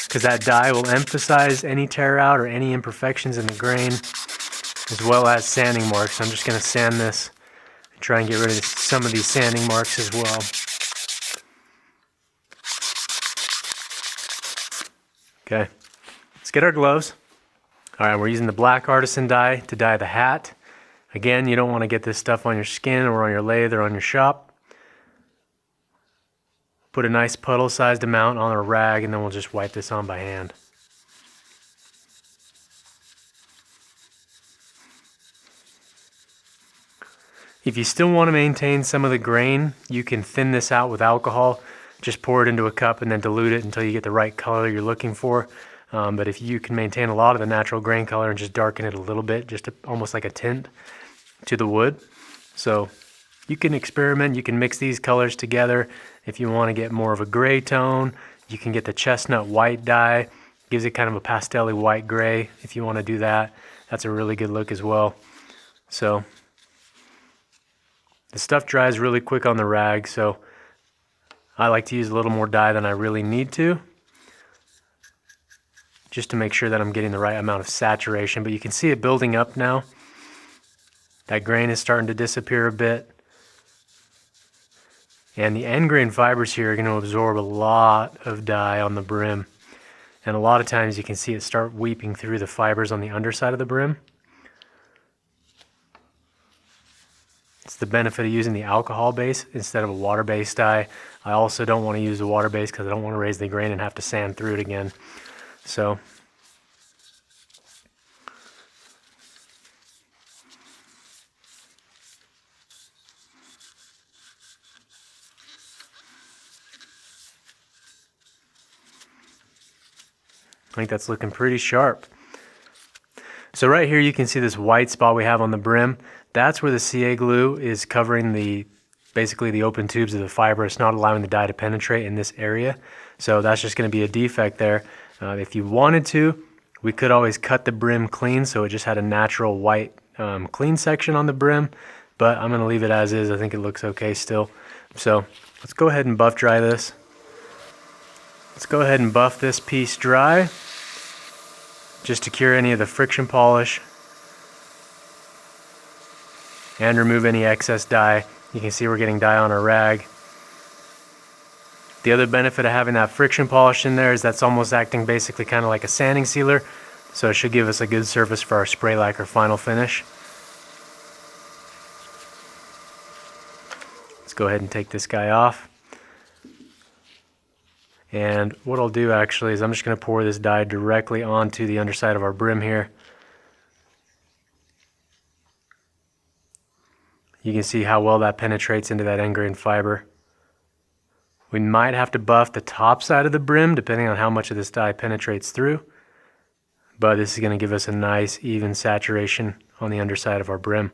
Because that dye will emphasize any tear out or any imperfections in the grain, as well as sanding marks. I'm just going to sand this and try and get rid of some of these sanding marks as well. Okay, let's get our gloves. All right, we're using the black artisan dye to dye the hat. Again, you don't want to get this stuff on your skin or on your lathe or on your shop. put a nice puddle-sized amount on a rag, and then we'll just wipe this on by hand. If you still want to maintain some of the grain, you can thin this out with alcohol. Just pour it into a cup and then dilute it until you get the right color you're looking for. But if you can maintain a lot of the natural grain color and just darken it a little bit, just almost like a tint to the wood. So you can experiment, you can mix these colors together. If you want to get more of a gray tone, you can get the chestnut white dye. Gives it kind of a pastel-y white gray. If you want to do that, that's a really good look as well. So the stuff dries really quick on the rag, so I like to use a little more dye than I really need to, just to make sure that I'm getting the right amount of saturation. But you can see it building up now. That grain is starting to disappear a bit. And the end grain fibers here are going to absorb a lot of dye on the brim. And a lot of times you can see it start weeping through the fibers on the underside of the brim. It's the benefit of using the alcohol base instead of a water-based dye. I also don't want to use the water base because I don't want to raise the grain and have to sand through it again. So I think that's looking pretty sharp. So right here you can see this white spot we have on the brim. That's where the CA glue is covering basically the open tubes of the fiber. It's not allowing the dye to penetrate in this area. So that's just going to be a defect there. If you wanted to, we could always cut the brim clean so it just had a natural white clean section on the brim. But I'm going to leave it as is. I think it looks okay still. So let's go ahead and buff dry this. Let's go ahead and buff this piece dry just to cure any of the friction polish and remove any excess dye. You can see we're getting dye on our rag. The other benefit of having that friction polish in there is that's almost acting basically kind of like a sanding sealer, so it should give us a good surface for our spray lacquer final finish. Let's go ahead and take this guy off. And what I'll do actually is I'm just going to pour this dye directly onto the underside of our brim here. You can see how well that penetrates into that end grain fiber. We might have to buff the top side of the brim depending on how much of this dye penetrates through. But this is going to give us a nice even saturation on the underside of our brim.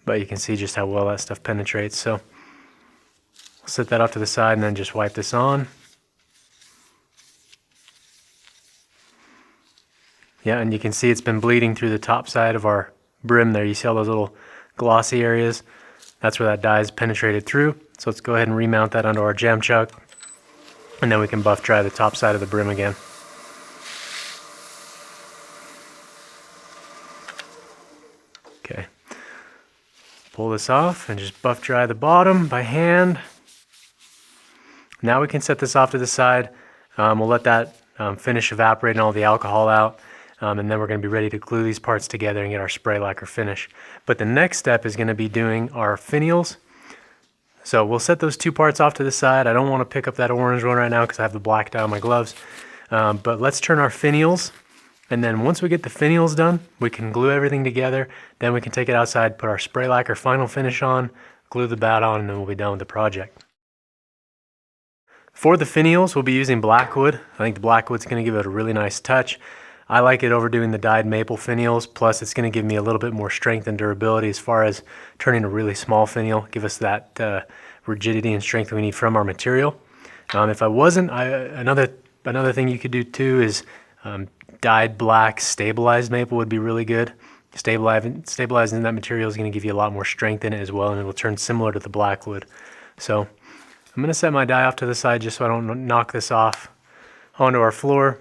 But you can see just how well that stuff penetrates. So I'll set that off to the side and then just wipe this on. Yeah, and you can see it's been bleeding through the top side of our brim there. You see all those little glossy areas? That's where that dye is penetrated through. So let's go ahead and remount that onto our jam chuck, and then we can buff dry the top side of the brim again. Okay, pull this off and just buff dry the bottom by hand. Now we can set this off to the side. We'll let that finish evaporate and all the alcohol out. And then we're going to be ready to glue these parts together and get our spray lacquer finish. But the next step is going to be doing our finials. So we'll set those two parts off to the side. I don't want to pick up that orange one right now because I have the black dye on my gloves. But let's turn our finials. And then once we get the finials done, we can glue everything together. Then we can take it outside, put our spray lacquer final finish on, glue the bat on, and then we'll be done with the project. For the finials, we'll be using Blackwood. I think the Blackwood's going to give it a really nice touch. I like it over doing the dyed maple finials, plus it's going to give me a little bit more strength and durability as far as turning a really small finial, give us that rigidity and strength we need from our material. If I wasn't, another thing you could do too is dyed black stabilized maple would be really good. Stabilizing that material is going to give you a lot more strength in it as well, and it will turn similar to the Blackwood. So I'm going to set my dye off to the side just so I don't knock this off onto our floor.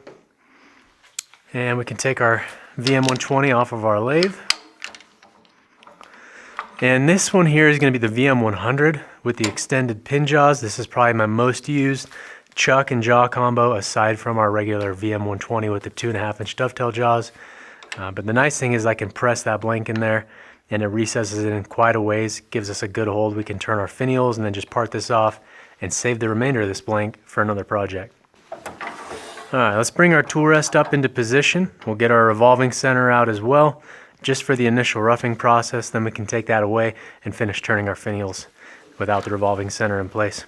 And we can take our VM120 off of our lathe. And this one here is going to be the VM100 with the extended pin jaws. This is probably my most used chuck and jaw combo aside from our regular VM120 with the 2.5-inch dovetail jaws. But the nice thing is I can press that blank in there and it recesses it in quite a ways, gives us a good hold. We can turn our finials and then just part this off and save the remainder of this blank for another project. Alright, let's bring our tool rest up into position. We'll get our revolving center out as well, just for the initial roughing process, then we can take that away and finish turning our finials without the revolving center in place.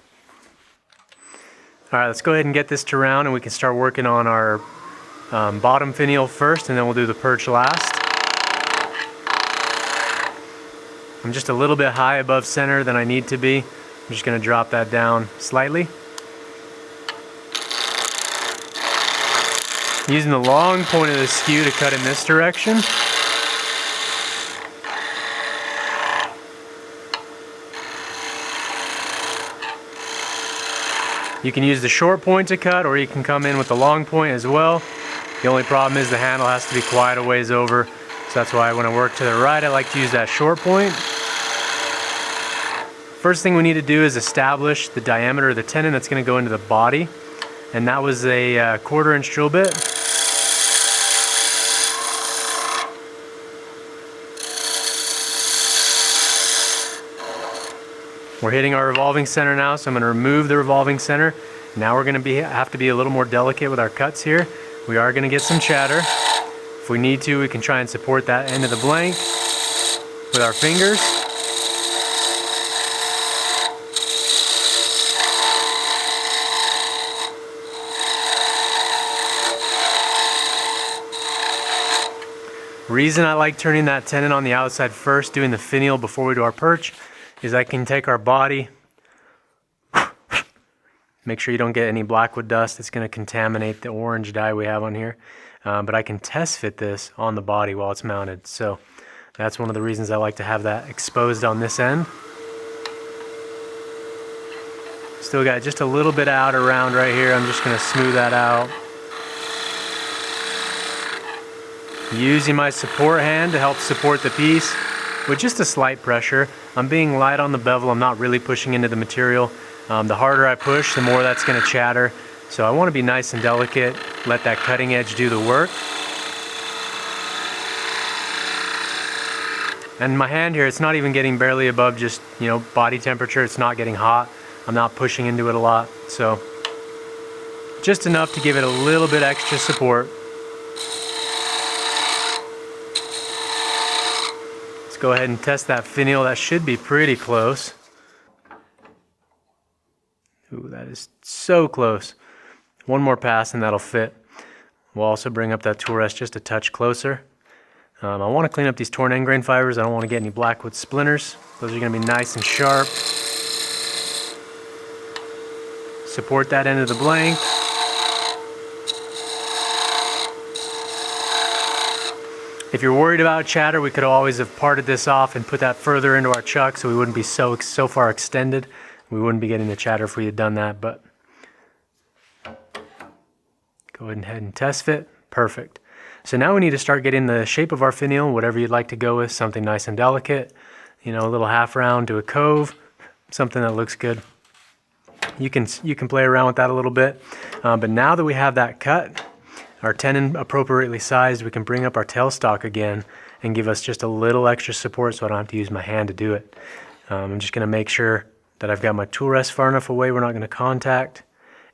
Alright, let's go ahead and get this to round and we can start working on our bottom finial first, and then we'll do the perch last. I'm just a little bit high above center than I need to be. I'm just going to drop that down slightly. Using the long point of the skew to cut in this direction. You can use the short point to cut, or you can come in with the long point as well. The only problem is the handle has to be quite a ways over, so that's why when I work to the right I like to use that short point. First thing we need to do is establish the diameter of the tenon that's going to go into the body, and that was a 1/4 inch drill bit. We're hitting our revolving center now, so I'm going to remove the revolving center. Now we're going to have to be a little more delicate with our cuts here. We are going to get some chatter. If we need to, we can try and support that end of the blank with our fingers. Reason I like turning that tenon on the outside first, doing the finial before we do our perch, is I can take our body, make sure you don't get any Blackwood dust. It's going to contaminate the orange dye we have on here. But I can test fit this on the body while it's mounted. So that's one of the reasons I like to have that exposed on this end. Still got just a little bit of outer round right here. I'm just going to smooth that out. Using my support hand to help support the piece with just a slight pressure. I'm being light on the bevel. I'm not really pushing into the material. The harder I push, the more that's going to chatter. So I want to be nice and delicate, let that cutting edge do the work. And my hand here, it's not even getting barely above just, body temperature. It's not getting hot. I'm not pushing into it a lot. So just enough to give it a little bit extra support. Go ahead and test that finial. That should be pretty close. Ooh, that is so close. One more pass and that'll fit. We'll also bring up that tool rest just a touch closer. I want to clean up these torn end grain fibers. I don't want to get any Blackwood splinters. Those are going to be nice and sharp. Support that end of the blank. If you're worried about chatter, we could always have parted this off and put that further into our chuck so we wouldn't be so far extended. We wouldn't be getting the chatter if we had done that, but go ahead and test fit. Perfect. So now we need to start getting the shape of our finial, whatever you'd like to go with, something nice and delicate, a little half round to a cove, something that looks good. You can play around with that a little bit, but now that we have that cut, our tenon appropriately sized, we can bring up our tailstock again and give us just a little extra support so I don't have to use my hand to do it. I'm just going to make sure that I've got my tool rest far enough away we're not going to contact.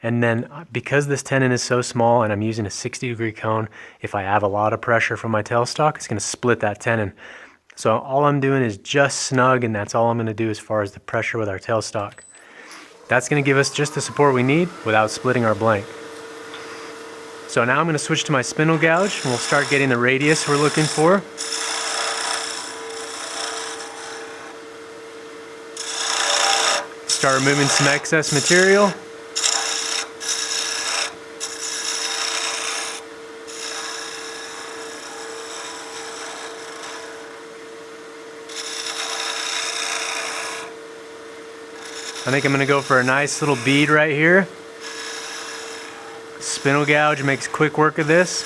And then because this tenon is so small and I'm using a 60-degree cone, if I have a lot of pressure from my tailstock, it's going to split that tenon. So all I'm doing is just snug, and that's all I'm going to do as far as the pressure with our tailstock. That's going to give us just the support we need without splitting our blank. So now I'm going to switch to my spindle gouge and we'll start getting the radius we're looking for. Start removing some excess material. I think I'm going to go for a nice little bead right here. Spindle gouge makes quick work of this.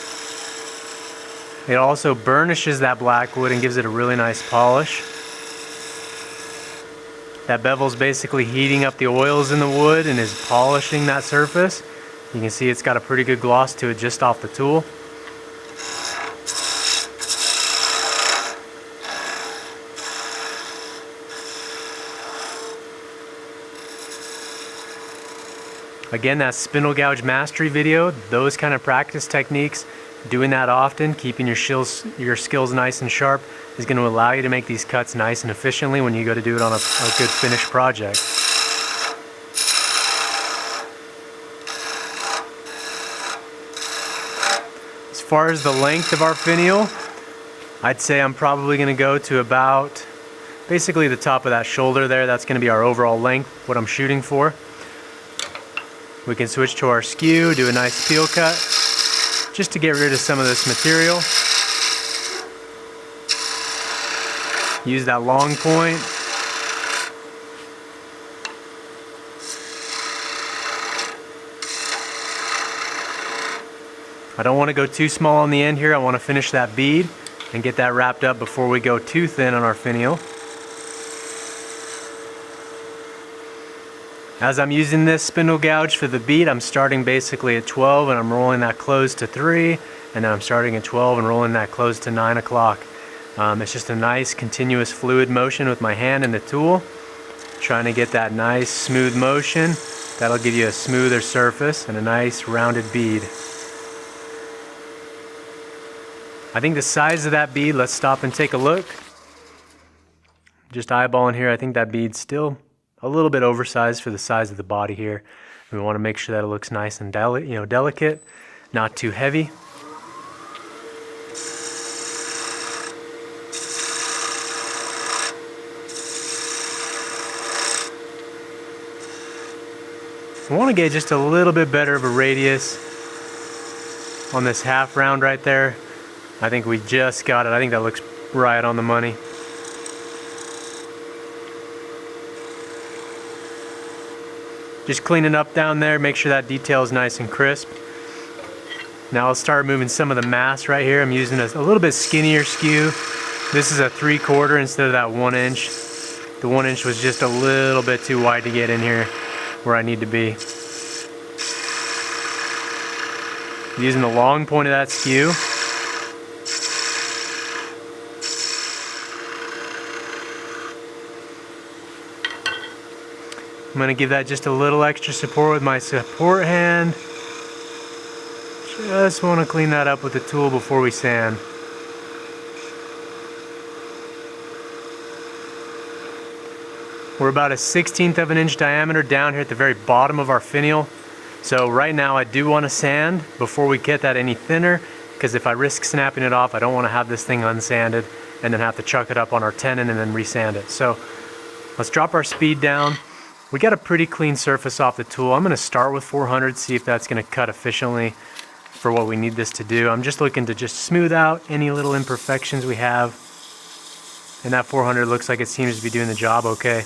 It also burnishes that Blackwood and gives it a really nice polish. That bevel's basically heating up the oils in the wood and is polishing that surface. You can see it's got a pretty good gloss to it just off the tool. Again, that spindle gouge mastery video, those kind of practice techniques, doing that often, keeping your skills nice and sharp, is going to allow you to make these cuts nice and efficiently when you go to do it on a good finished project. As far as the length of our finial, I'd say I'm probably going to go to about basically the top of that shoulder there. That's going to be our overall length, what I'm shooting for. We can switch to our skew, do a nice peel cut, just to get rid of some of this material. Use that long point. I don't want to go too small on the end here. I want to finish that bead and get that wrapped up before we go too thin on our finial. As I'm using this spindle gouge for the bead, I'm starting basically at 12 and I'm rolling that close to 3, and then I'm starting at 12 and rolling that close to 9 o'clock. It's just a nice continuous fluid motion with my hand and the tool, trying to get that nice smooth motion. That'll give you a smoother surface and a nice rounded bead. I think the size of that bead, let's stop and take a look. Just eyeballing here, I think that bead's still a little bit oversized for the size of the body here. We want to make sure that it looks nice and delicate, not too heavy. I want to get just a little bit better of a radius on this half round right there. I think we just got it. I think that looks right on the money. Just cleaning up down there, make sure that detail is nice and crisp. Now I'll start moving some of the mass right here. I'm using a little bit skinnier skew. This is a 3/4 instead of that 1 inch. The 1 inch was just a little bit too wide to get in here where I need to be. Using the long point of that skew. I'm going to give that just a little extra support with my support hand. Just want to clean that up with the tool before we sand. We're about a 1/16 of an inch diameter down here at the very bottom of our finial. So right now I do want to sand before we get that any thinner, because if I risk snapping it off, I don't want to have this thing unsanded and then have to chuck it up on our tenon and then resand it. So let's drop our speed down. We got a pretty clean surface off the tool. I'm going to start with 400, see if that's going to cut efficiently for what we need this to do. I'm just looking to just smooth out any little imperfections we have. And that 400 looks like it seems to be doing the job okay.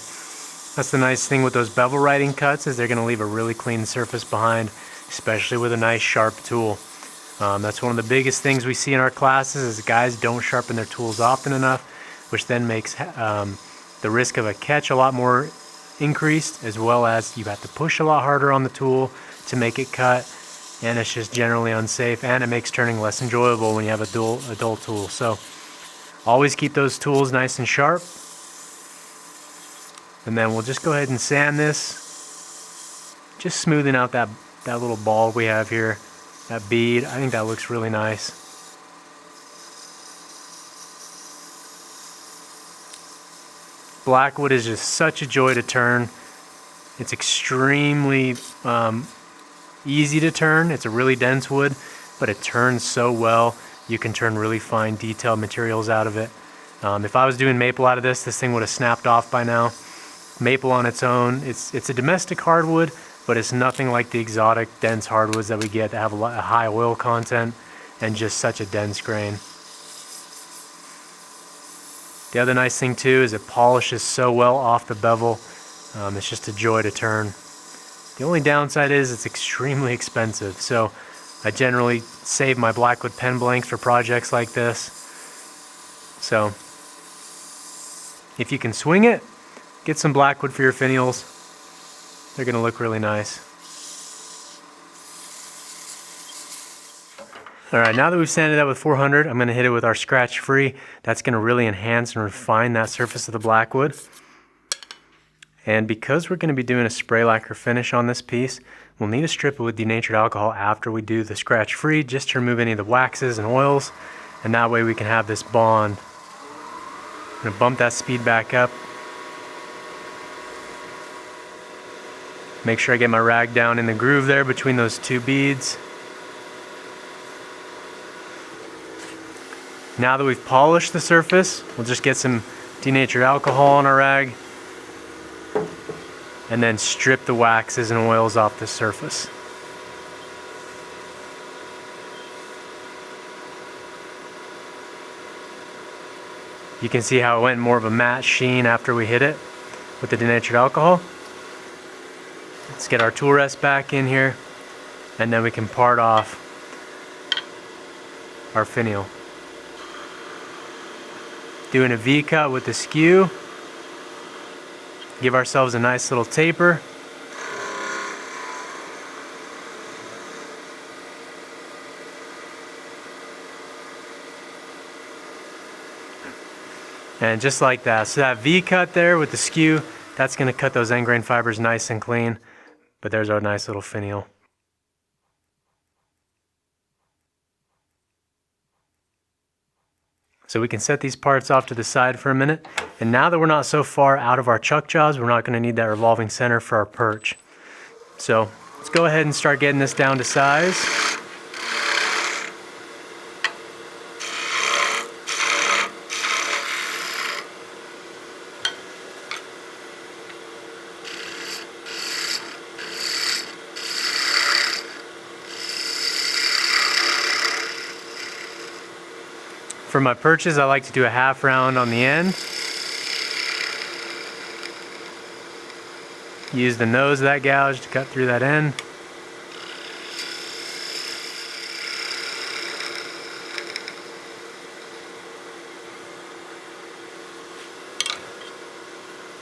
That's the nice thing with those bevel writing cuts, is they're going to leave a really clean surface behind, especially with a nice sharp tool. That's one of the biggest things we see in our classes, is guys don't sharpen their tools often enough, which then makes the risk of a catch a lot more increased, as well as you have to push a lot harder on the tool to make it cut, and it's just generally unsafe, and it makes turning less enjoyable when you have a dull tool. So always keep those tools nice and sharp. And then we'll just go ahead and sand this, just smoothing out that little ball we have here, that bead. I think that looks really nice. Blackwood is just such a joy to turn. It's extremely easy to turn. It's a really dense wood, but it turns so well. You can turn really fine detailed materials out of it. If I was doing maple out of this thing would have snapped off by now. Maple on its own, it's a domestic hardwood, but it's nothing like the exotic dense hardwoods that we get that have a high oil content and just such a dense grain. The other nice thing too is it polishes so well off the bevel. It's just a joy to turn. The only downside is it's extremely expensive, so I generally save my Blackwood pen blanks for projects like this. So if you can swing it, get some Blackwood for your finials. They're going to look really nice. Alright, now that we've sanded that with 400, I'm going to hit it with our scratch free. That's going to really enhance and refine that surface of the Blackwood. And because we're going to be doing a spray lacquer finish on this piece, we'll need to strip it with denatured alcohol after we do the scratch free, just to remove any of the waxes and oils, and that way we can have this bond. I'm going to bump that speed back up. Make sure I get my rag down in the groove there between those two beads. Now that we've polished the surface, we'll just get some denatured alcohol on our rag and then strip the waxes and oils off the surface. You can see how it went more of a matte sheen after we hit it with the denatured alcohol. Let's get our tool rest back in here, and then we can part off our finial. Doing a V-cut with the skew. Give ourselves a nice little taper. And just like that. So that V-cut there with the skew, that's going to cut those end grain fibers nice and clean. But there's our nice little finial. So we can set these parts off to the side for a minute. And now that we're not so far out of our chuck jaws, we're not going to need that revolving center for our perch. So let's go ahead and start getting this down to size. For my perches, I like to do a half round on the end. Use the nose of that gouge to cut through that end.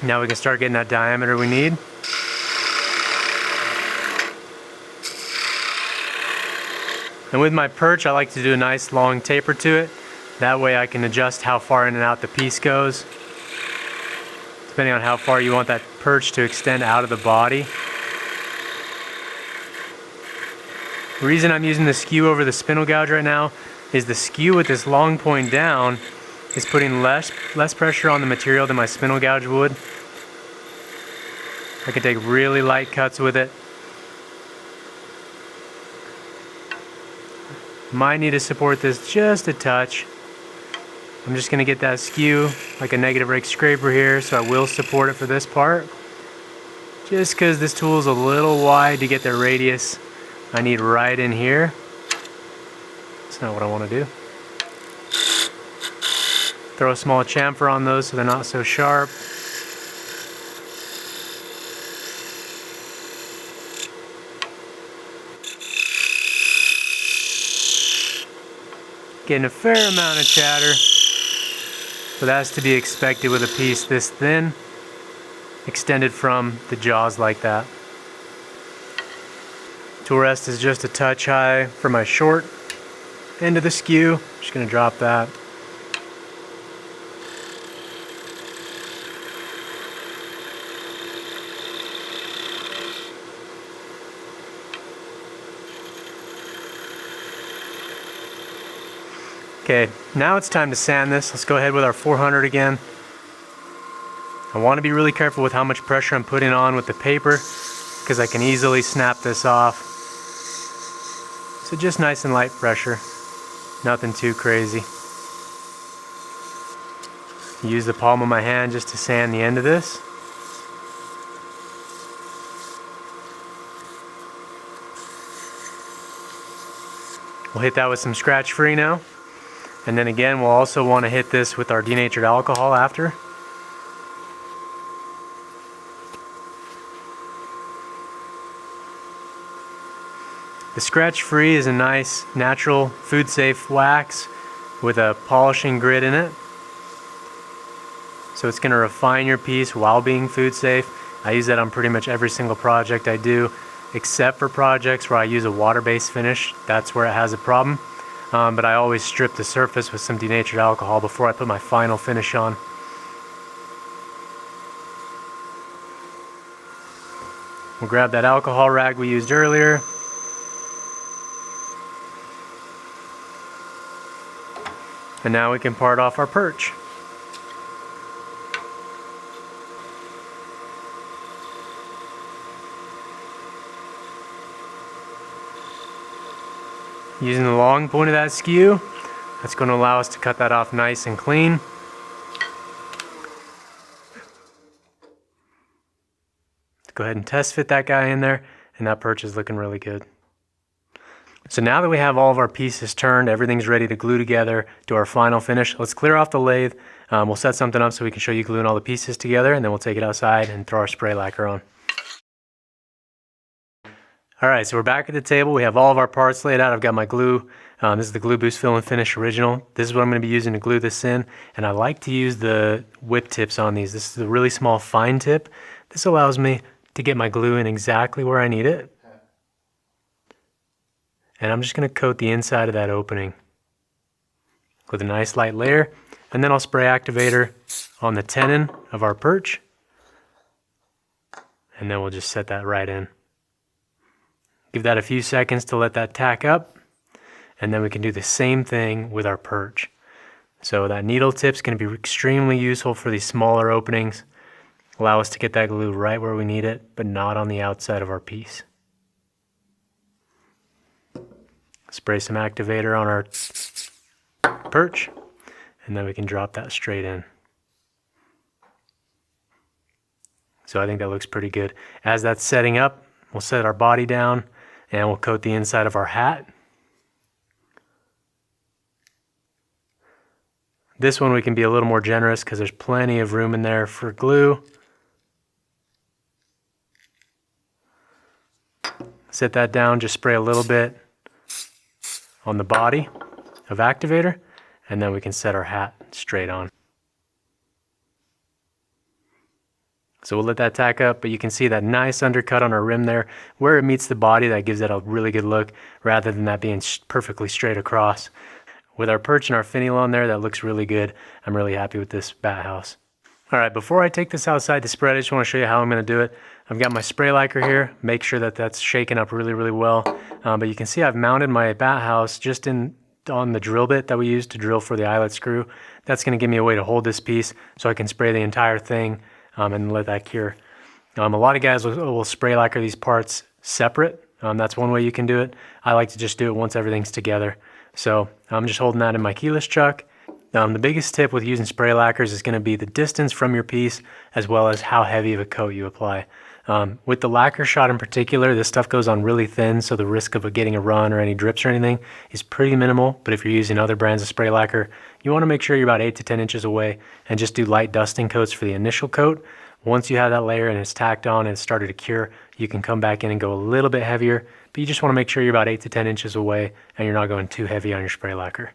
Now we can start getting that diameter we need. And with my perch, I like to do a nice long taper to it. That way I can adjust how far in and out the piece goes, depending on how far you want that perch to extend out of the body. The reason I'm using the skew over the spindle gouge right now is the skew with this long point down is putting less pressure on the material than my spindle gouge would. I can take really light cuts with it. Might need to support this just a touch. I'm just going to get that skew like a negative rake scraper here, so I will support it for this part. Just because this tool is a little wide to get the radius I need right in here. That's not what I want to do. Throw a small chamfer on those so they're not so sharp. Getting a fair amount of chatter. But that's to be expected with a piece this thin, extended from the jaws like that. Tool rest is just a touch high for my short end of the skew. Just going to drop that. Okay, now it's time to sand this. Let's go ahead with our 400 again. I want to be really careful with how much pressure I'm putting on with the paper because I can easily snap this off. So just nice and light pressure, nothing too crazy. Use the palm of my hand just to sand the end of this. We'll hit that with some scratch free now. And then again, we'll also want to hit this with our denatured alcohol after. The scratch free is a nice, natural, food safe wax with a polishing grit in it. So it's going to refine your piece while being food safe. I use that on pretty much every single project I do, except for projects where I use a water-based finish. That's where it has a problem. But I always strip the surface with some denatured alcohol before I put my final finish on. We'll grab that alcohol rag we used earlier. And now we can part off our perch. Using the long point of that skew, that's going to allow us to cut that off nice and clean. Let's go ahead and test fit that guy in there, and that perch is looking really good. So now that we have all of our pieces turned, everything's ready to glue together to our final finish. Let's clear off the lathe. We'll set something up so we can show you gluing all the pieces together, and then we'll take it outside and throw our spray lacquer on. All right, so we're back at the table. We have all of our parts laid out. I've got my glue. This is the Glue Boost Fill and Finish Original. This is what I'm going to be using to glue this in, and I like to use the whip tips on these. This is a really small fine tip. This allows me to get my glue in exactly where I need it. And I'm just going to coat the inside of that opening with a nice light layer. And then I'll spray activator on the tenon of our perch. And then we'll just set that right in. Give that a few seconds to let that tack up. And then we can do the same thing with our perch. So that needle tip's going to be extremely useful for these smaller openings. Allow us to get that glue right where we need it, but not on the outside of our piece. Spray some activator on our perch, and then we can drop that straight in. So I think that looks pretty good. As that's setting up, we'll set our body down, and we'll coat the inside of our hat. This one we can be a little more generous because there's plenty of room in there for glue. Set that down, just spray a little bit on the body of activator, and then we can set our hat straight on. So we'll let that tack up, but you can see that nice undercut on our rim there. Where it meets the body, that gives it a really good look, rather than that being perfectly straight across. With our perch and our finial on there, that looks really good. I'm really happy with this bat house. All right, before I take this outside to spread, I just want to show you how I'm going to do it. I've got my spray lacquer here. Make sure that that's shaken up really, really well. But you can see I've mounted my bat house just on the drill bit that we use to drill for the eyelet screw. That's going to give me a way to hold this piece so I can spray the entire thing and let that cure. A lot of guys will spray lacquer these parts separate. That's one way you can do it. I like to just do it once everything's together. So I'm just holding that in my keyless chuck. The biggest tip with using spray lacquers is going to be the distance from your piece as well as how heavy of a coat you apply. With the lacquer shot in particular, this stuff goes on really thin, so the risk of getting a run or any drips or anything is pretty minimal. But if you're using other brands of spray lacquer, you want to make sure you're about 8 to 10 inches away and just do light dusting coats for the initial coat. Once you have that layer and it's tacked on and it's started to cure, you can come back in and go a little bit heavier, but you just want to make sure you're about 8 to 10 inches away and you're not going too heavy on your spray lacquer.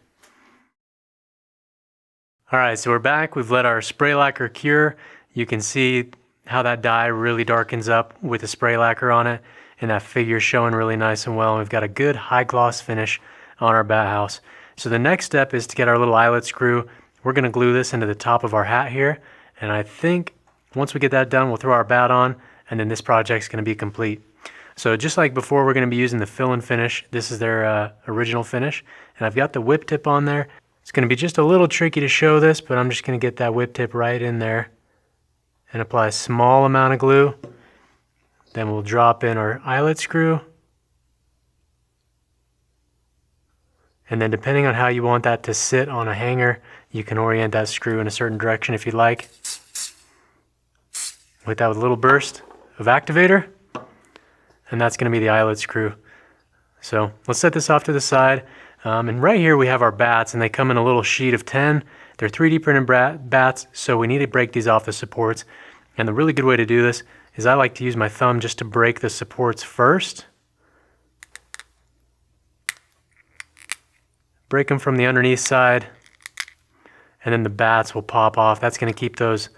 All right, so we're back. We've let our spray lacquer cure. You can see how that dye really darkens up with the spray lacquer on it, and that figure's showing really nice and well. And we've got a good high gloss finish on our bat house. So the next step is to get our little eyelet screw. We're going to glue this into the top of our hat here, and I think once we get that done, we'll throw our bat on, and then this project's going to be complete. So just like before, we're going to be using the fill and finish. This is their original finish, and I've got the whip tip on there. It's going to be just a little tricky to show this, but I'm just going to get that whip tip right in there and apply a small amount of glue. Then we'll drop in our eyelet screw. And then depending on how you want that to sit on a hanger, you can orient that screw in a certain direction if you'd like. With that, with a little burst of activator, and that's going to be the eyelet screw. So let's set this off to the side. And right here we have our bats, and they come in a little sheet of 10. They're 3D printed bats, so we need to break these off the supports. And the really good way to do this is I like to use my thumb just to break the supports first. Break them from the underneath side, and then the bats will pop off. That's going to keep those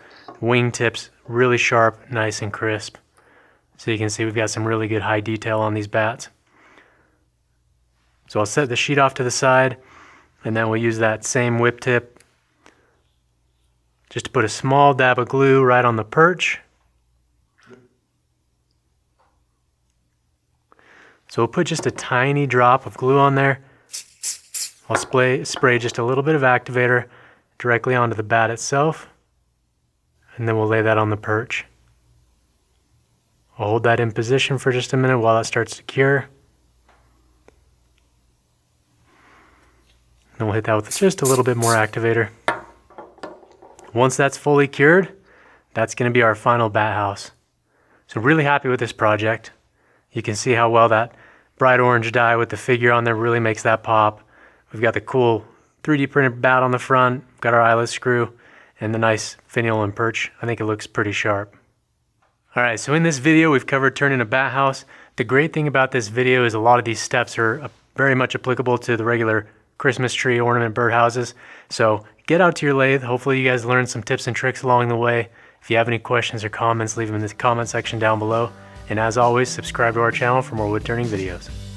wing tips really sharp, nice and crisp. So you can see we've got some really good high detail on these bats. So I'll set the sheet off to the side, and then we'll use that same whip tip just to put a small dab of glue right on the perch. So we'll put just a tiny drop of glue on there. I'll spray just a little bit of activator directly onto the bat itself, and then we'll lay that on the perch. I'll hold that in position for just a minute while that starts to cure. Then we'll hit that with just a little bit more activator. Once that's fully cured, that's going to be our final bat house. So really happy with this project. You can see how well that bright orange dye with the figure on there really makes that pop. We've got the cool 3D printed bat on the front, got our eyelet screw, and the nice finial and perch. I think it looks pretty sharp. Alright, so in this video we've covered turning a bat house. The great thing about this video is a lot of these steps are very much applicable to the regular Christmas tree ornament birdhouses. So get out to your lathe. Hopefully you guys learned some tips and tricks along the way. If you have any questions or comments, leave them in the comment section down below. And as always, subscribe to our channel for more wood turning videos.